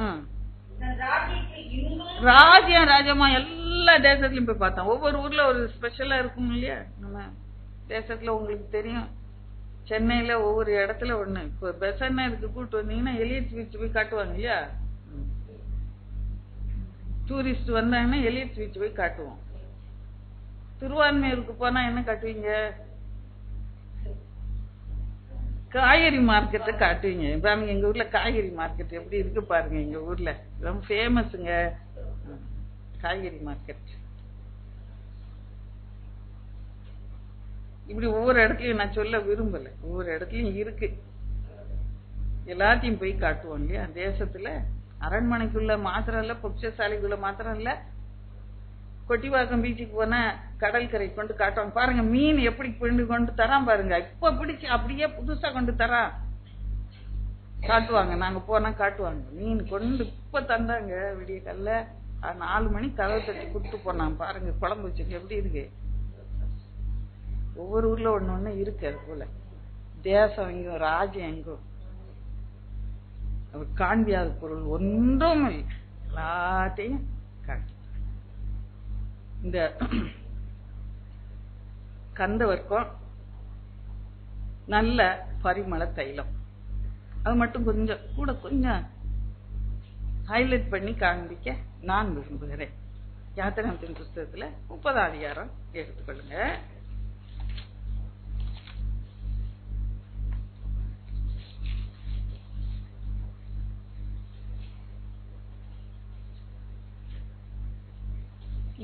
ராஜ்யம் ராஜ்யமா எல்லா தேசத்துலயும் போய் பார்த்தான். ஒவ்வொரு ஊர்ல ஒரு ஸ்பெஷலா இருக்கும் இல்லையா, நம்ம தேசத்துல உங்களுக்கு தெரியும். சென்னையில ஒவ்வொரு இடத்துல ஒண்ணு, இப்போ பெசன்னருக்கு கூட்டு வந்தீங்கன்னா எலியட் பீச் போய் காட்டுவாங்க இல்லையா, டூரிஸ்ட் வந்தாங்கன்னா எலியட் பீச் போய் காட்டுவோம். திருவான்மையூருக்கு போனா என்ன காட்டுவீங்க, காய்கறி மார்க்கெட்டை காட்டுவீங்க. பாருங்க எங்க ஊர்ல காய்கறி மார்க்கெட் எப்படி இருக்கு பாருங்க, எங்க ஊர்ல ரொம்ப ஃபேமஸுங்க காய்கறி மார்க்கெட். இப்படி ஒவ்வொரு இடத்துலயும் நான் சொல்ல விரும்பல, ஒவ்வொரு இடத்துலயும் இருக்கு, எல்லாத்தையும் போய் காட்டுவோம் இல்லையா. தேசத்துல அரண்மனைக்குள்ள மாத்திரம் இல்ல, பொக்ஷசாலைக்குள்ள மாத்திரம் இல்ல, கொட்டிவாக்கம் பீச்சுக்கு போன கடற்கரை கொண்டு காட்டுவாங்க. பாருங்க மீன் எப்படி கொண்டு தரான் பாருங்க, இப்ப பிடிச்சு அப்படியே புதுசா கொண்டு தரான் காட்டுவாங்க. நாங்க போனா காட்டுவாங்க, மீன் கொண்டு இப்ப தந்தாங்க விடிய கல்ல 4 மணி கதவை தட்டி கூட்டு போனான். பாருங்க குழம்பு வச்சுட்டு எப்படி இருக்கு. ஒவ்வொரு ஊர்ல ஒண்ணு ஒண்ணு இருக்கு. அது போல தேசம் எங்கும் ராஜ்யம் எங்கும் காண்பியாத பொருள் ஒன்றும் எல்லாத்தையும் காட்டு. இந்த கந்த வர்க்கம் நல்ல பரிமள தைலம், அது மட்டும் கொஞ்சம் கூட கொஞ்சம் ஹைலைட் பண்ணி காண்பிக்க நான் விரும்புகிறேன். யாத்திராமத்தின் புஸ்தகத்துல 30ஆம் அதிகாரம் எடுத்துக்கொள்ளுங்க.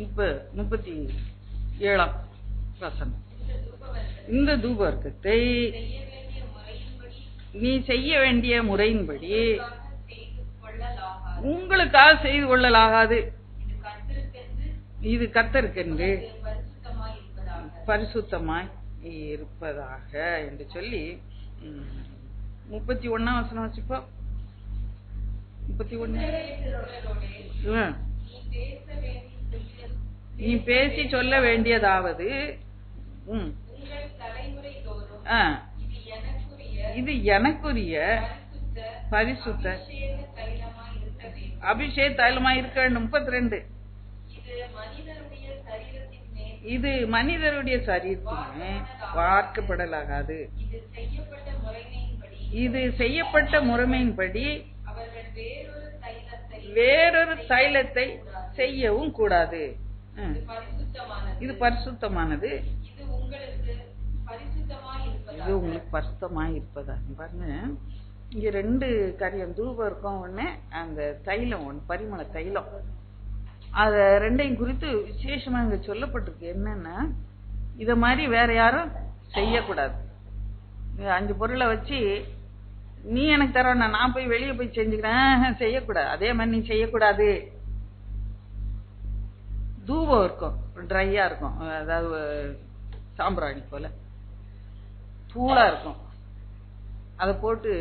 இப்ப 37ஆம் வசனம். இந்த தூபவர்க்கத்தை நீ செய்ய வேண்டிய முறையின்படி உங்களுக்காக செய்து கொள்ளலாகாது, இது கர்த்தருக்கென்று பரிசுத்தமாய் இருப்பதாக என்று சொல்லி 31ஆம் வசனம் வச்சுப்போம். 31 நீ பேசி சொல்ல வேண்டியதாவது, இது எனக்குரிய பரிசுத்த அபிஷேக தைலமாய் இருக்க வேண்டும். 32 இது மனிதருடைய சரீரத்திலே வார்க்கப்படலாகாது, இது செய்யப்பட்ட முறைமையின்படி வேறொரு தைலத்தை செய்யவும் கூடாது. இது பரிசுத்தமானது, இது உங்களுக்கு பரிசுத்தமாய் இருப்பதா. பாருங்க இங்க 2 காரியம், தூபம் இருக்கும் ஒண்ணு, அந்த தைலம் ஒண்ணு, பரிமள தைலம். அத 2ஐயும் குறித்து விசேஷமா இங்க சொல்லப்பட்டிருக்கு. என்னன்னா இத மாதிரி வேற யாரும் செய்யக்கூடாது. 5 பொருளை வச்சு நீ எனக்கு தர, நான் போய் வெளியே போய் செஞ்சுக்கிறேன், செய்யக்கூடாது. அதே மாதிரி நீ செய்யக்கூடாது. தூபம் இருக்கும், ட்ரையா இருக்கும், அதாவது சாம்பிராணி போல தூளா இருக்கும். அதை போட்டு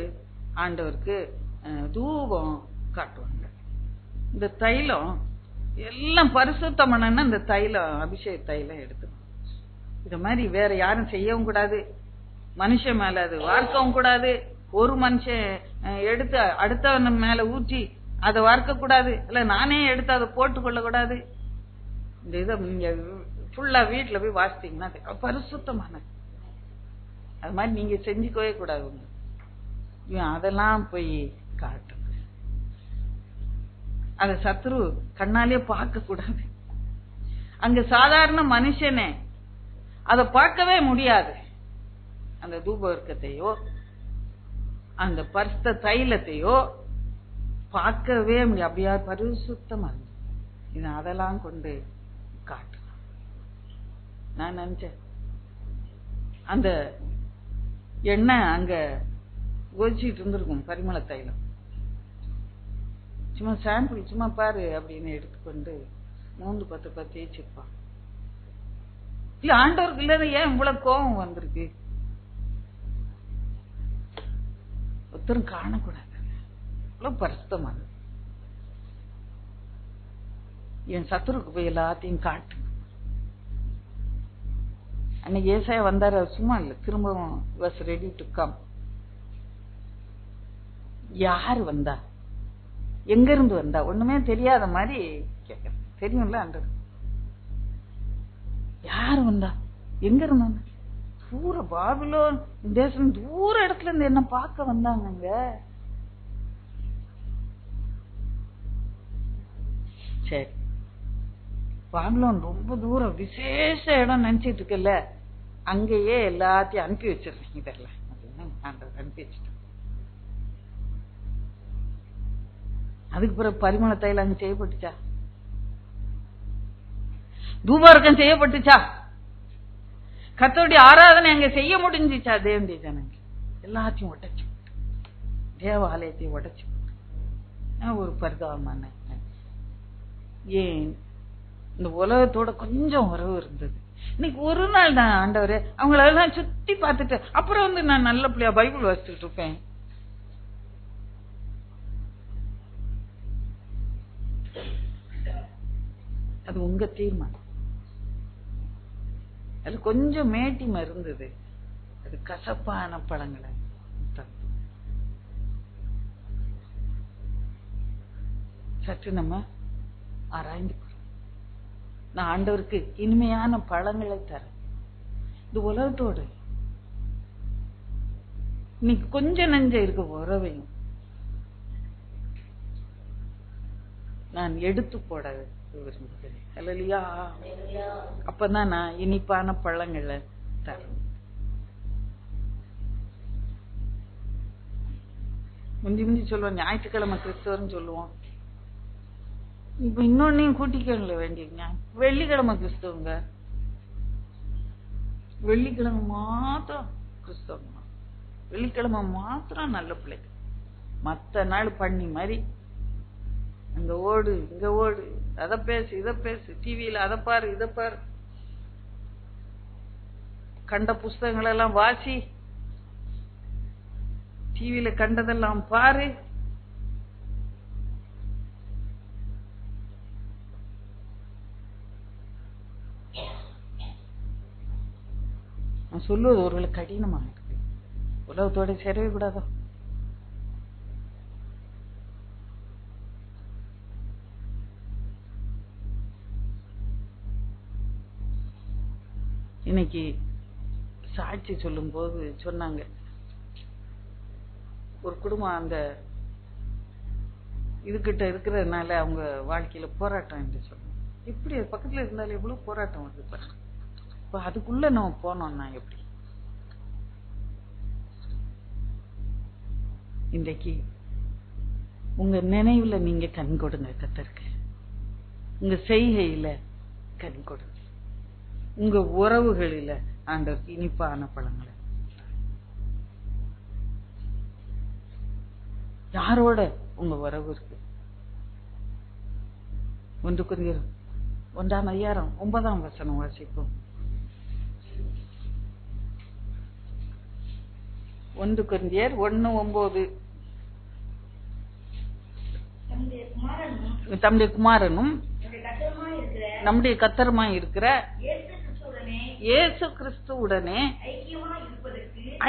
ஆண்டவருக்கு தூபம் காட்டுவாங்க. இந்த தைலம் எல்லாம் பரிசுத்தம் பண்ணா இந்த தைலம், அபிஷேக தைலம் எடுத்துக்கணும். இது மாதிரி வேற யாரும் செய்யவும் கூடாது, மனுஷன் மேல அது வார்க்கவும் கூடாது. ஒரு மனுஷன் எடுத்து அடுத்தவன் மேல ஊற்றி அதை வார்க்க கூடாது, இல்ல நானே எடுத்து அதை போட்டு கொள்ள கூடாது. இந்த இதை நீங்க ஃபுல்லா வீட்டுல போய் வாசித்தீங்கன்னா பரிசுத்தமான, அது மாதிரி நீங்க செஞ்சுக்கவே கூடாது. அதெல்லாம் போய் காட்டு, அத சத்ரு கண்ணாலே பார்க்க கூடாது. அங்க சாதாரண மனுஷனே அதை பார்க்கவே முடியாது. அந்த தூபவர்க்கத்தையோ அந்த பரிசுத்த தைலத்தையோ பார்க்கவே முடியாது. அப்படியா பரிசுத்தமா இது அதெல்லாம் கொண்டு காட்டு. நான் நினைச்சேன் அந்த எண்ணெய் அங்க கொதிச்சுட்டு இருந்திருக்கும், பரிமள தைலம். சும்மா சாம்பிள் சும்மா பாரு அப்படின்னு எடுத்துக்கொண்டு 3-10 தேய்ச்சிருப்பான். இல்ல ஆண்டவருக்கு இல்ல ஏன் இவ்வளவு கோபம் வந்திருக்கு? ஒருத்தரும் காணக்கூடாது, இவ்வளவு பரிசுத்தமானது. என் சத்துருக்கு போய் எல்லாத்தையும் காட்டு. அன்னைக்கு ஏசாயா வந்தாரு, சும்மா இல்ல, திரும்பவும் வாஸ் ரெடி டு கம். யாரு வந்தா, எங்க இருந்து வந்தா, ஒண்ணுமே தெரியாத மாதிரி கேட்க தெரியும்ல ஆண்டவர். யாரு வந்தா, எங்க இருந்தாங்க? தூர பாபிலோன் தேசம், தூர இடத்துல இருந்து என்ன பார்க்க வந்தாங்க. சரி, பாபிலோன் ரொம்ப தூரம், விசேஷ இடம் நினைச்சிட்டு இருக்கல, அங்கேயே எல்லாத்தையும் அனுப்பி வச்சிருக்கீங்க தெரியல அப்படின்னு ஆண்டவர் அனுப்பி வச்சுட்டேன். அதுக்கு பிறகு பரிமள தைலம் அங்க செய்யப்பட்டுச்சா? தூபார்க்கம் செய்யப்பட்டுச்சா? கர்த்தருடைய ஆராதனை அங்க செய்ய முடிஞ்சிச்சா? தேவனுடைய ஜனங்க எல்லாத்தையும் உடைச்சு, தேவாலயத்தையும் உடைச்சு. ஒரு பரிதாபமான, ஏன் இந்த உலகத்தோட கொஞ்சம் உறவு இருந்தது. இன்னைக்கு ஒரு நாள் தான் ஆண்டவரே அவங்களெல்லாம் சுத்தி பார்த்துட்டு அப்புறம் வந்து நான் நல்ல பிள்ளையா பைபிள் வாசிச்சுட்டு இருப்பேன். அது உங்க தீர்மானம். அது கொஞ்சம் மேட்டிமா இருந்தது, அது கசப்பான பழங்களை சற்று நம்ம ஆராய்ந்து. நான் ஆண்டவருக்கு இனிமையான பழங்களை தரேன். இந்த உலகத்தோடு இன்னைக்கு கொஞ்சம் நெஞ்ச இருக்க உறவையும் நான் எடுத்து போட விரும்புகிறேன். அல்லையா? அப்பதான் நான் இனிப்பான பழங்களை தரேன். முந்தி சொல்லுவோம் ஞாயிற்றுக்கிழமை கிறிஸ்தவர்னு சொல்லுவோம். இப்ப இன்னொன்னையும் கூட்டிக்கல வேண்டிய வெள்ளிக்கிழமை கிறிஸ்தவங்க. வெள்ளிக்கிழமை மாத்திரம் கிறிஸ்தவங்க, வெள்ளிக்கிழமை மாத்திரம் நல்ல பிள்ளைங்க. மத்த நாள் பண்ணி மாதிரி அங்க ஓடு இங்க ஓடு, அத பேசு இத பேசு, டிவியில அத பாரு இத பாரு, கண்ட புஸ்தகங்கள் எல்லாம் வாசி, டிவியில கண்டதெல்லாம் பாரு. நான் சொல்லுவது ஒருவேளை கடினமா இருக்கு. உலகத்தோட சேரவே கூடாதோ? இன்னைக்கு சாட்சி சொல்லும் போது சொன்னாங்க, ஒரு குடும்பம் அந்த இதுகிட்ட இருக்கிறதுனால அவங்க வாழ்க்கையில போராட்டம் என்று சொன்னாங்க. எப்படி பக்கத்துல இருந்தாலும் எவ்வளவு போராட்டம் வருது பாருங்க. இப்ப அதுக்குள்ள நம்ம போனோம்னா எப்படி? இன்றைக்கு உங்க நினைவுல நீங்க கண் கொடுங்க கர்த்தருக்கு, உங்க செய்கையில கண் கொடுங்க, உங்க உறவுகளில ஆண்டவருக்கு இனிப்பான பழங்களை. யாரோட உங்க உறவு இருக்கு? 1 கொரிந்தியர் 1:9 வாசிப்போம். 1 கொரிந்தியர் 1:9. தம்முடைய குமாரனும் நம்முடைய கர்த்தருமாய் இருக்கிற இயேசு கிறிஸ்துவுடனே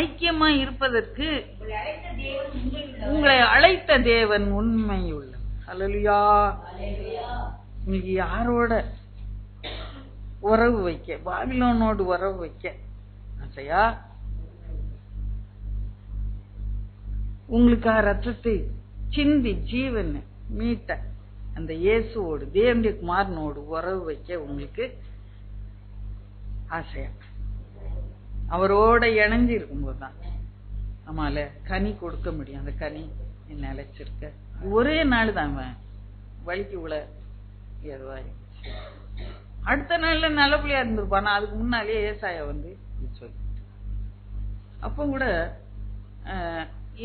ஐக்கியமாய் இருப்பதற்கு உங்களை அழைத்த தேவன் உண்மையுள்ள. அல்லேலூயா. இன்னைக்கு யாரோட உறவு வைக்க? பாபிலோனோடு உறவு வைக்க ஆசையா? உங்களுக்காக ரத்தத்தை சிந்தி ஜீவன் மீட்ட அந்த இயேசுவோடு, தேவனுடைய குமாரனோடு உறவு வைக்க உங்களுக்கு ஆசையா? அவரோட இணைஞ்சு இருக்கும்போதுதான் நம்மால கனி கொடுக்க முடியும். அந்த கனி நிலைச்சிருக்க ஒரே நாள் தான் வலிக்கு உள்ள எதுவாய், அடுத்த நாள்ல நல்ல பிள்ளையா இருந்திருப்பானா? அதுக்கு முன்னாலேயே ஏசாயா வந்து சொல்லி அப்போ கூட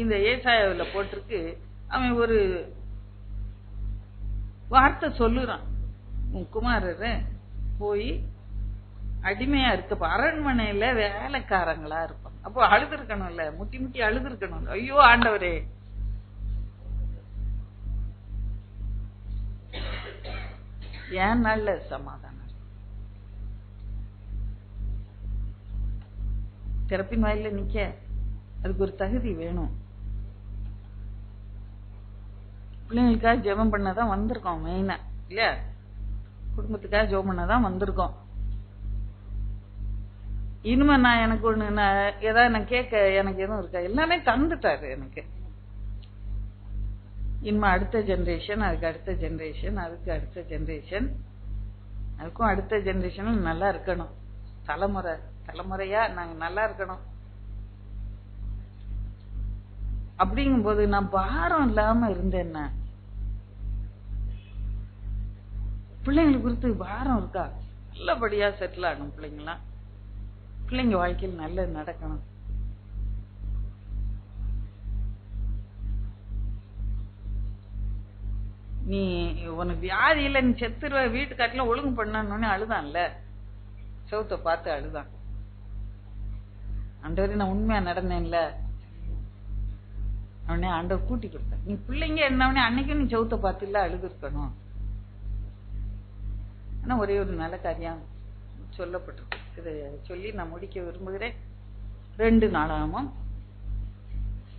இந்த ஏசாயாவில் போட்டிருக்கு, அவன் ஒரு வார்த்தை சொல்லுறான், உன் குமாரர் போய் அடிமையா இருக்க அரண்மனையில வேலைக்காரங்களா இருப்பாங்க. அப்போ அழுது இருக்கணும்ல, முட்டி முட்டி அழுது இருக்கணும். ஐயோ ஆண்டவரே, ஏன் நல்ல சமாதானம் திறப்பின் வாயில நிக்க அதுக்கு ஒரு தகுதி வேணும். பிள்ளைங்களுக்காக ஜெபம் பண்ணதான் வந்திருக்கோம் மெயினா, இல்ல குடும்பத்துக்காக ஜெபம் பண்ணதான் வந்திருக்கோம். இனிமே நான் எனக்கு ஒண்ணு ஏதாவது நான் கேட்க எனக்கு எதுவும் இருக்கா? எல்லாமே தந்துட்டாரு எனக்கு. இனிமே அடுத்த ஜெனரேஷன், அதுக்கு அடுத்த ஜெனரேஷன், அதுக்கு அடுத்த ஜெனரேஷன், அதுக்கும் அடுத்த ஜெனரேஷன் நல்லா இருக்கணும். தலைமுறை தலைமுறையா நாங்க நல்லா இருக்கணும். அப்படிங்கும் போது நான் பாரம் இல்லாம இருந்தேன்னா, பிள்ளைங்களுக்கு குறித்து பாரம் இருக்கா? நல்லபடியா செட்டில் ஆகணும் பிள்ளைங்களாம். பிள்ளைங்க வாழ்க்கையில் நல்லது நடக்கணும். நீ உனக்கு வியாதி இல்ல, நீ செத்துருவ, வீட்டுக்காட்டில ஒழுங்கு பண்ணணும்னு அழுதான்ல, செவுத்த பார்த்து அழுதான். ஆண்டவரே நான் உண்மையா நடந்தேன்ல, அவனே ஆண்டவர் கூட்டி கொடுத்த. நீ பிள்ளைங்க என்னவனே அன்னைக்கும் நீ செவுத்த பார்த்து இல்ல அழுது இருக்கணும். ஆனா ஒரே ஒரு நல்ல காரியம் சொல்லப்பட்டிருக்கு, இதை சொல்லி நான் முடிக்க விரும்புகிறேன். 2 நாளாகமம்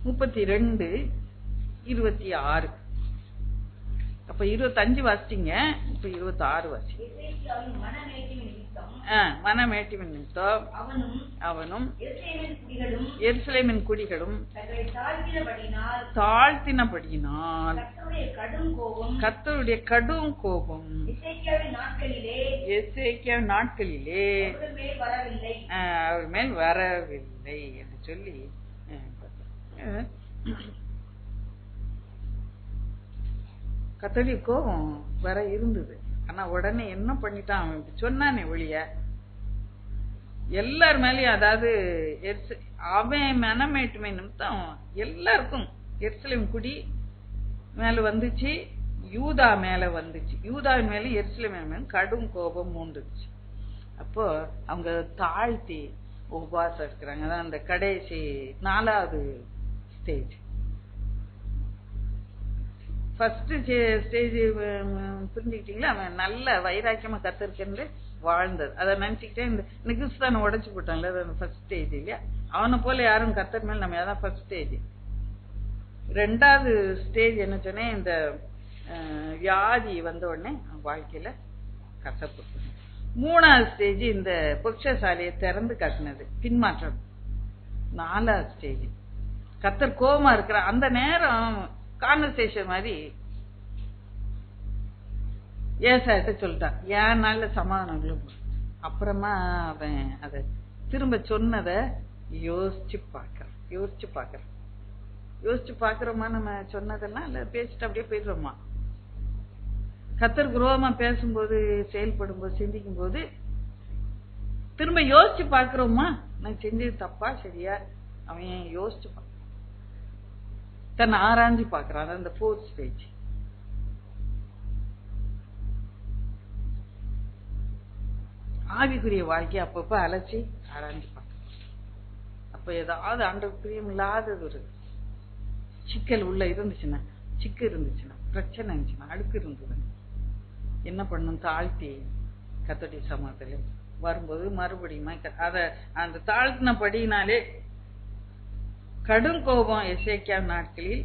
32:26. அப்ப 25 வாசிச்சீங்க, இப்ப 26 வாசி. மனமேட்டிவின் நிமித்தம் அவனும் எருசலேமின் குடிகளும் தாழ்த்தினபடியினால் கர்த்தருடைய கடும் கோபம் எசேக்கியாவின் நாட்களிலே அவர் மேல் வரவில்லை என்று சொல்லி கர்த்தருடைய கோபம் வர இருந்தது. ஆனா உடனே என்ன பண்ணிட்டான், அவன் சொன்னானே ஒழிய எல்லார் மேலயும், அதாவது அவன் மனமேட்டுமை நிமித்தம் எல்லாருக்கும் எருசலேம் குடி மேல வந்துச்சு, யூதா மேல வந்துச்சு, யூதாவின் மேல எருசலேம் மேல கடும் கோபம் மூண்டுச்சு. அப்போ அவங்க தாழ்த்தி உபவாசம் இருக்கிறாங்க. அதான் அந்த கடைசி 4வது ஸ்டேஜ். ஃபர்ஸ்ட் ஸ்டேஜ் புரிஞ்சுக்கிட்டீங்களா? அவன் நல்ல வைராக்கியமா கத்திருக்கேன்னு வாழ்ந்தது. அதை நினைச்சுக்கிட்டே இந்த கிறிஸ்தான உடைச்சு போட்டான்ல, ஃபர்ஸ்ட் ஸ்டேஜ் இல்லையா? அவனை போல யாரும் கத்தர் மேல நம்ம அதான் ஃபர்ஸ்ட் ஸ்டேஜ். 2வது ஸ்டேஜ் என்ன சொன்னேன், இந்த வியாதி வந்த உடனே வாழ்க்கையில கஷ்டப்பட்டு. 3வது ஸ்டேஜ் இந்த பொக்ஷசாலையை திறந்து காட்டினது, பின்மாற்றம். 4வது ஸ்டேஜ் கத்தர் கோபமா இருக்கிற அந்த நேரம் கான்வர்சேஷன் மாதிரி ஏசாயிட்ட சொல்லிட்டான், ஏன் நாள்ல சமாதானம். அப்புறமா அவன் அத திரும்ப சொன்னத யோசிச்சு பாக்குறோமா நம்ம சொன்னதெல்லாம், இல்ல பேசிட்டு அப்படியே போயிடுறோமா? கர்த்தருக்கு விரோதமா பேசும்போது, செயல்படும் போது, சிந்திக்கும் போது திரும்ப யோசிச்சு பாக்குறோமா, நான் செஞ்சது தப்பா சரியா? அவன் யோசிச்சு பார்க்க, தன்னை ஆராய்ஞ்சு பாக்குறான். அந்த 4th ஸ்டேஜ். ஆவிக்குரிய வாழ்க்கை அப்பப்ப அழைச்சி ஆராய்ஞ்சு பார்க்க. அப்ப ஏதாவது ஆண்டவர் பிரியம் இல்லாதது ஒரு சிக்கல் உள்ள இருந்துச்சுன்னா, பிரச்சனை இருந்துச்சுன்னா, அழுக்கு இருந்தது, என்ன பண்ணும்? தாழ்த்தி கர்த்தருடைய சமூகத்துல வரும்போது மறுபடியும் அத அந்த தாழ்த்தினபடினாலே கடும் கோபம் எசேக்கியா நாட்களில்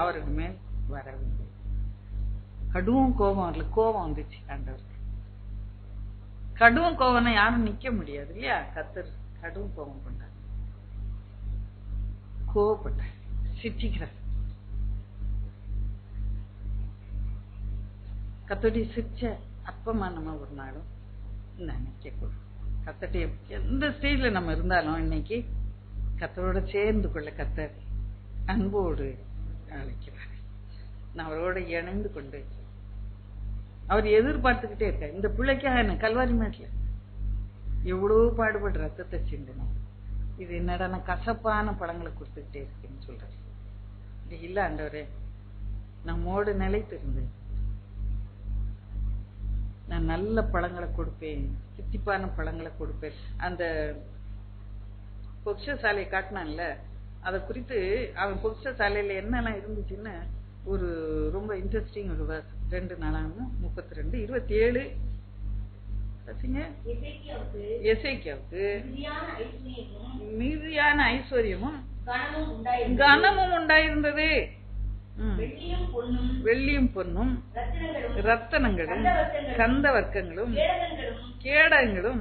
அவருக்கு மேல் வரவில்லை. கடும் கோபம், அவர்களுக்கு கோபம் வந்துச்சு ஆண்டவருக்கு. கடும் கோபம்னா யாரும் நிக்க முடியாது இல்லையா? கர்த்தர் கடும் கோபம் கொண்டார், கோபப்பட்டார், சிரிக்கிறார். கர்த்தருடைய சிரிச்ச அற்பமா நம்ம ஒரு நாளும் நினைக்க கூடாது. கர்த்தருடைய எந்த ஸ்டேஜ்ல நம்ம இருந்தாலும் இன்னைக்கு கர்த்தரோட சேர்ந்து கொள்ள கர்த்தர் அன்போடு அழைக்கிறார். நான் அவரோட இணைந்து கொண்டு அவர் எதிர்பார்த்துக்கிட்டே இருக்க. இந்த பிள்ளைக்காக என்ன கல்வாரி மேட்ல எவ்வளவு பாடுபடுற ரத்தத்தை சிந்தனும், இது என்னடா நான் கசப்பான பழங்களை கொடுத்துக்கிட்டே இருக்கேன்னு சொல்றேன். இல்ல ஆண்டவரே, நம்மோடு நிலைத்திருந்தேன், நான் நல்ல பழங்களை கொடுப்பேன், தித்திப்பான பழங்களை கொடுப்பேன். அந்த பொக்ஷசாலையை காட்டினான்ல, அதை குறித்து அவன் பொக்ஷசாலையில என்னெல்லாம் இருந்துச்சுன்னு ஒரு ரொம்ப இன்ட்ரெஸ்டிங் ஒரு verse. 2:32-27 எசேக்கியாவுக்கு மிகுதியான ஐஸ்வர்யமும் கனமும் உண்டாயிருந்தது. வெள்ளியும் பொன்னும் ரத்தனங்களும் கந்த வர்க்கங்களும் கேடகங்களும்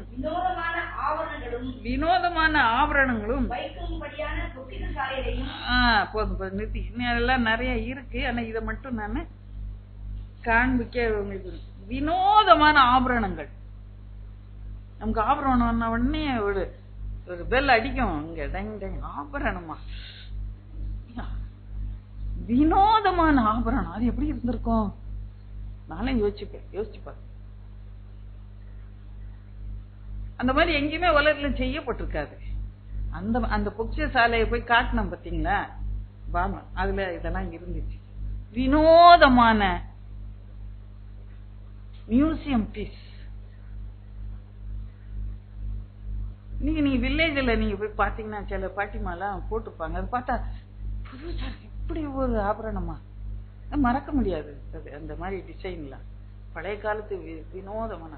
வினோதமான ஆபரணங்களும் போதும் நிறுத்தி. எல்லாம் நிறைய இருக்கு, ஆனா இதை மட்டும் நான் காண்பிக்க உங்களுக்கு. வினோதமான ஆபரணங்கள். நமக்கு ஆபரணம் உடனே ஒரு பெல் அடிக்கும் இங்க, டங் டங், ஆபரணமா, வினோதமான ஆபரணம், அது எப்படி இருந்திருக்கும்? நானும் யோசிச்சுப்பேன். அந்த மாதிரி எங்கேயுமே உலகத்துல செய்யப்பட்டிருக்காது. அந்த பொக்ஷ சாலையை போய் காட்டினோம் பாத்தீங்களா, பாமா, அதுல இதெல்லாம் இருந்துச்சு. வினோதமான மியூசியம் பீஸ். நீங்க வில்லேஜ்ல நீங்க போய் பாத்தீங்கன்னா சில பாட்டிமாலாம் போட்டுப்பாங்க, அது பார்த்தா புதுசா இப்படி ஒரு ஆபரணமா மறக்க முடியாது. அந்த மாதிரி டிசைன்லாம் பழைய காலத்து வினோதமான.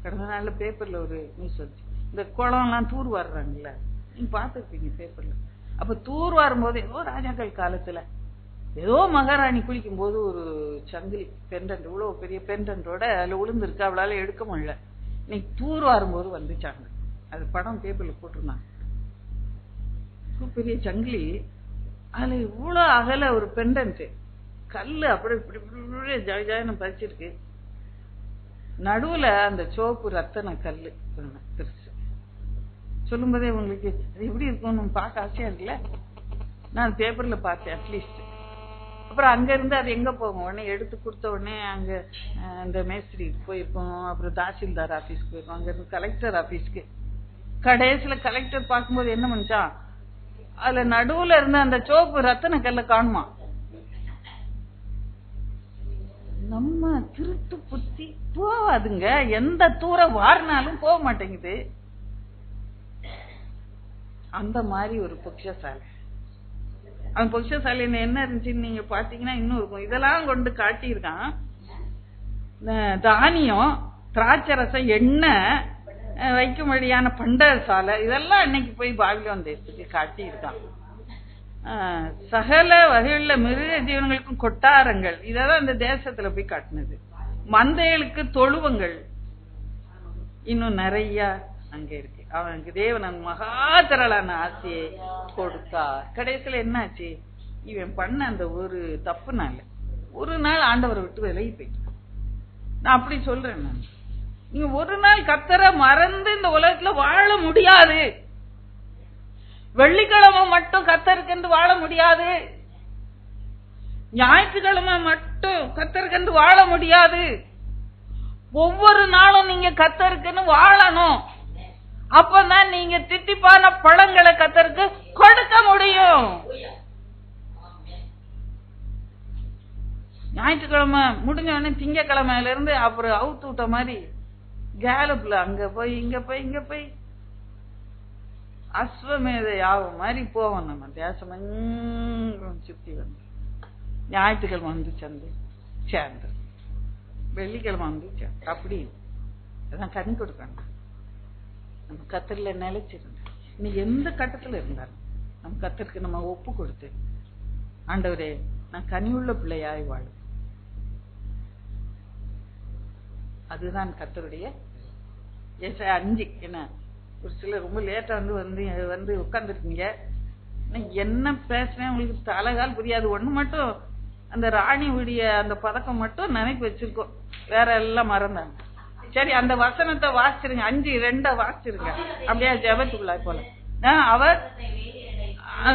கடந்த நாள்ல பேப்பர்ல ஒரு நியூஸ் வந்துச்சு, இந்த குளம் எல்லாம் தூர் வாடுறாங்கல்ல, நீங்க பாத்துருப்பீங்க பேப்பர்ல. அப்ப தூர் வாரும் போது ஏதோ ராஜாக்கள் காலத்துல ஏதோ மகாராணி குளிக்கும் போது ஒரு சங்கிலி பெண்டன்ட், இவ்வளவு பெரிய பெண்டன்டோட அதுல விழுந்திருக்கு, அவளால எடுக்க முடியல. இன்னைக்கு தூர் வாரும்போது வந்துச்சாங்க, அது படம் பேப்பர்ல போட்டிருந்தாங்க. பெரிய சங்கிலி, அதுல இவ்வளவு அகல ஒரு பெண்டன்ட், கல்லு அப்படி இப்படி ஜாயின்னு பதிச்சிருக்கு, நடுவுல அந்த சோப்பு ரத்தன கல்லு பெருசு. சொல்லும் போதே உங்களுக்கு அது எப்படி இருக்கும்னு பார்க்க ஆசையா இருக்குல்ல. நான் பேப்பர்ல பார்த்தேன் அட்லீஸ்ட். அப்புறம் அங்க இருந்து அது எங்க போகும், உடனே எடுத்து கொடுத்த உடனே அங்க இந்த மேஸ்திரி போயிருக்கோம், அப்புறம் தாசில்தார் ஆபீஸ்க்கு போயிருக்கோம், அங்க இருந்து கலெக்டர் ஆபீஸ்க்கு. கடைசியில கலெக்டர் பார்க்கும்போது என்ன பண்ணிச்சான், அதுல நடுவுல இருந்த அந்த சோப்பு ரத்தன கல்ல காணுமா. நம்ம திருட்டு புத்தி போவாதுங்க, எந்த தூரம் வாரினாலும் போக மாட்டேங்குது. அந்த மாதிரி ஒரு பொக்ஷசாலை. அவன் பொக்ஷசாலையில என்ன இருந்துச்சுன்னு நீங்க பாத்தீங்கன்னா இன்னும் இருக்கும். இதெல்லாம் கொண்டு காட்டியிருக்கான். தானியம், திராட்சரசம், எண்ணெய் வைக்கும்படியான பண்டக சாலை, இதெல்லாம் இன்னைக்கு போய் பாபிலோன் தேசத்துக்கு காட்டியிருக்கான். சகல வகையுள்ள மிருக ஜீவன்களுக்கும் கொட்டாரங்கள், இதெல்லாம் இந்த தேசத்துல போய் காட்டினது. மந்தைகளுக்கு தொழுவங்கள் இன்னும் நிறைய அங்க இருக்கு. அவனுக்கு தேவன் மகாதரளான ஆசையை கொடுத்தார். கடைசியில என்னாச்சு, இவன் பண்ண அந்த ஒரு தப்புனால ஒரு நாள் ஆண்டவரை விட்டு விலகி போயிட்டான். நான் அப்படி சொல்றேன். நான் நீங்க ஒரு நாள் கர்த்தரை மறந்து இந்த உலகத்துல வாழ முடியாது. வெள்ளிக்கிழமை மட்டும் கர்த்தருக்கென்று வாழ முடியாது, ஞாயிற்றுக்கிழமை மட்டும் கர்த்தருக்கென்று வாழ முடியாது. ஒவ்வொரு நாளும் நீங்க கர்த்தருக்குன்னு வாழணும். அப்பதான் நீங்க தித்திப்பான பழங்களை கர்த்தருக்கு கொடுக்க முடியும். ஞாயிற்றுக்கிழமை முடிஞ்ச உடனே திங்கக்கிழமையில இருந்து அப்புறம் அவுத்து விட்ட மாதிரி கேலப்ல அங்க போய் இங்க போய் இங்க போய் அஸ்வமேத யாவும் மாதிரி போவோம். நம்ம தேசம் சுத்தி வந்து ஞாயிற்றுக்கிழமை வந்து சந்தை சேர்ந்து, வெள்ளிக்கிழமை வந்து சேர்ந்து, அப்படி அதான் கனி கொடுக்கணும். நம்ம கத்தர்ல நிலைச்சிருந்தோம். நீ எந்த கட்டத்துல இருந்தாலும் நம்ம கத்தருக்கு நம்ம ஒப்பு கொடுத்து, ஆண்டவரே நான் கனியுள்ள பிள்ளையாய் வாழும். அதுதான் கர்த்தருடைய 5. என்ன ஒரு சிலர் ரொம்ப லேட்டா வந்து உட்கார்ந்துருக்கீங்க, என்ன பேசுறேன் உங்களுக்கு தலைகால் புரியாது. ஒண்ணு மட்டும், அந்த ராணியுடைய அந்த பதக்கம் மட்டும் நினைப்பு வச்சிருக்கோம், வேற எல்லாம் மறந்தாங்க. சரி, அந்த வசனத்தை வாசிச்சிருங்க, 5:2 வாசிச்சிருங்க. அப்படியே ஜெபத்துக்குள்ள போல. அவர்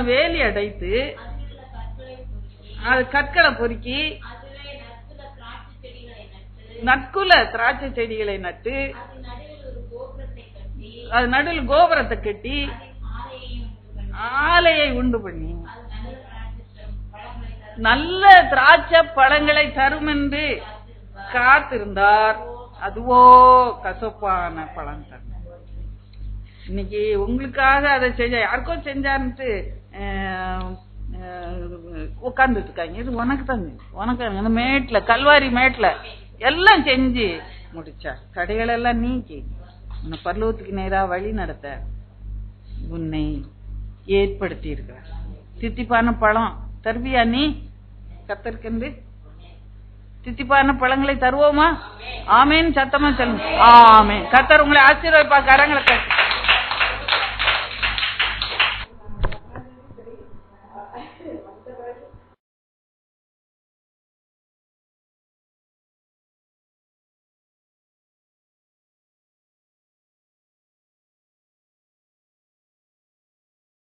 வேலி அடைத்து அது கற்களை பொறுக்கி நற்குல திராட்சை செடிகளை நட்டு அது நடுவில் கோபுரத்தை கட்டி ஆலையை உண்டு பண்ணி நல்ல திராட்சை பழங்களை தரும் என்று காத்திருந்தார், அதுவோ கசப்பான பழம் தரும். இன்னைக்கு உங்களுக்காக அதை செஞ்ச யாருக்கோ செஞ்சான்ட்டு உட்கார்ந்துட்டு இருக்காங்க. இது உனக்கு தாங்க, உனக்கு அந்த மேட்ல, கல்வாரி மேட்ல எல்லாம் செஞ்சு முடிச்சா. கடைகள் எல்லாம் நீக்கி உன்னை பரலோகத்துக்கு நேரா வழி நடத்த உன்னை ஏற்படுத்தி இருக்கிறார். தித்திப்பான பழம் தருவியா நீ கத்தற்கென்று? தித்திப்பான பழங்களை தருவோமா? ஆமேன் சத்தமா சொல்லுங்க. ஆமேன். கத்தர் உங்களை ஆசீர்வதிப்பார். கரங்களை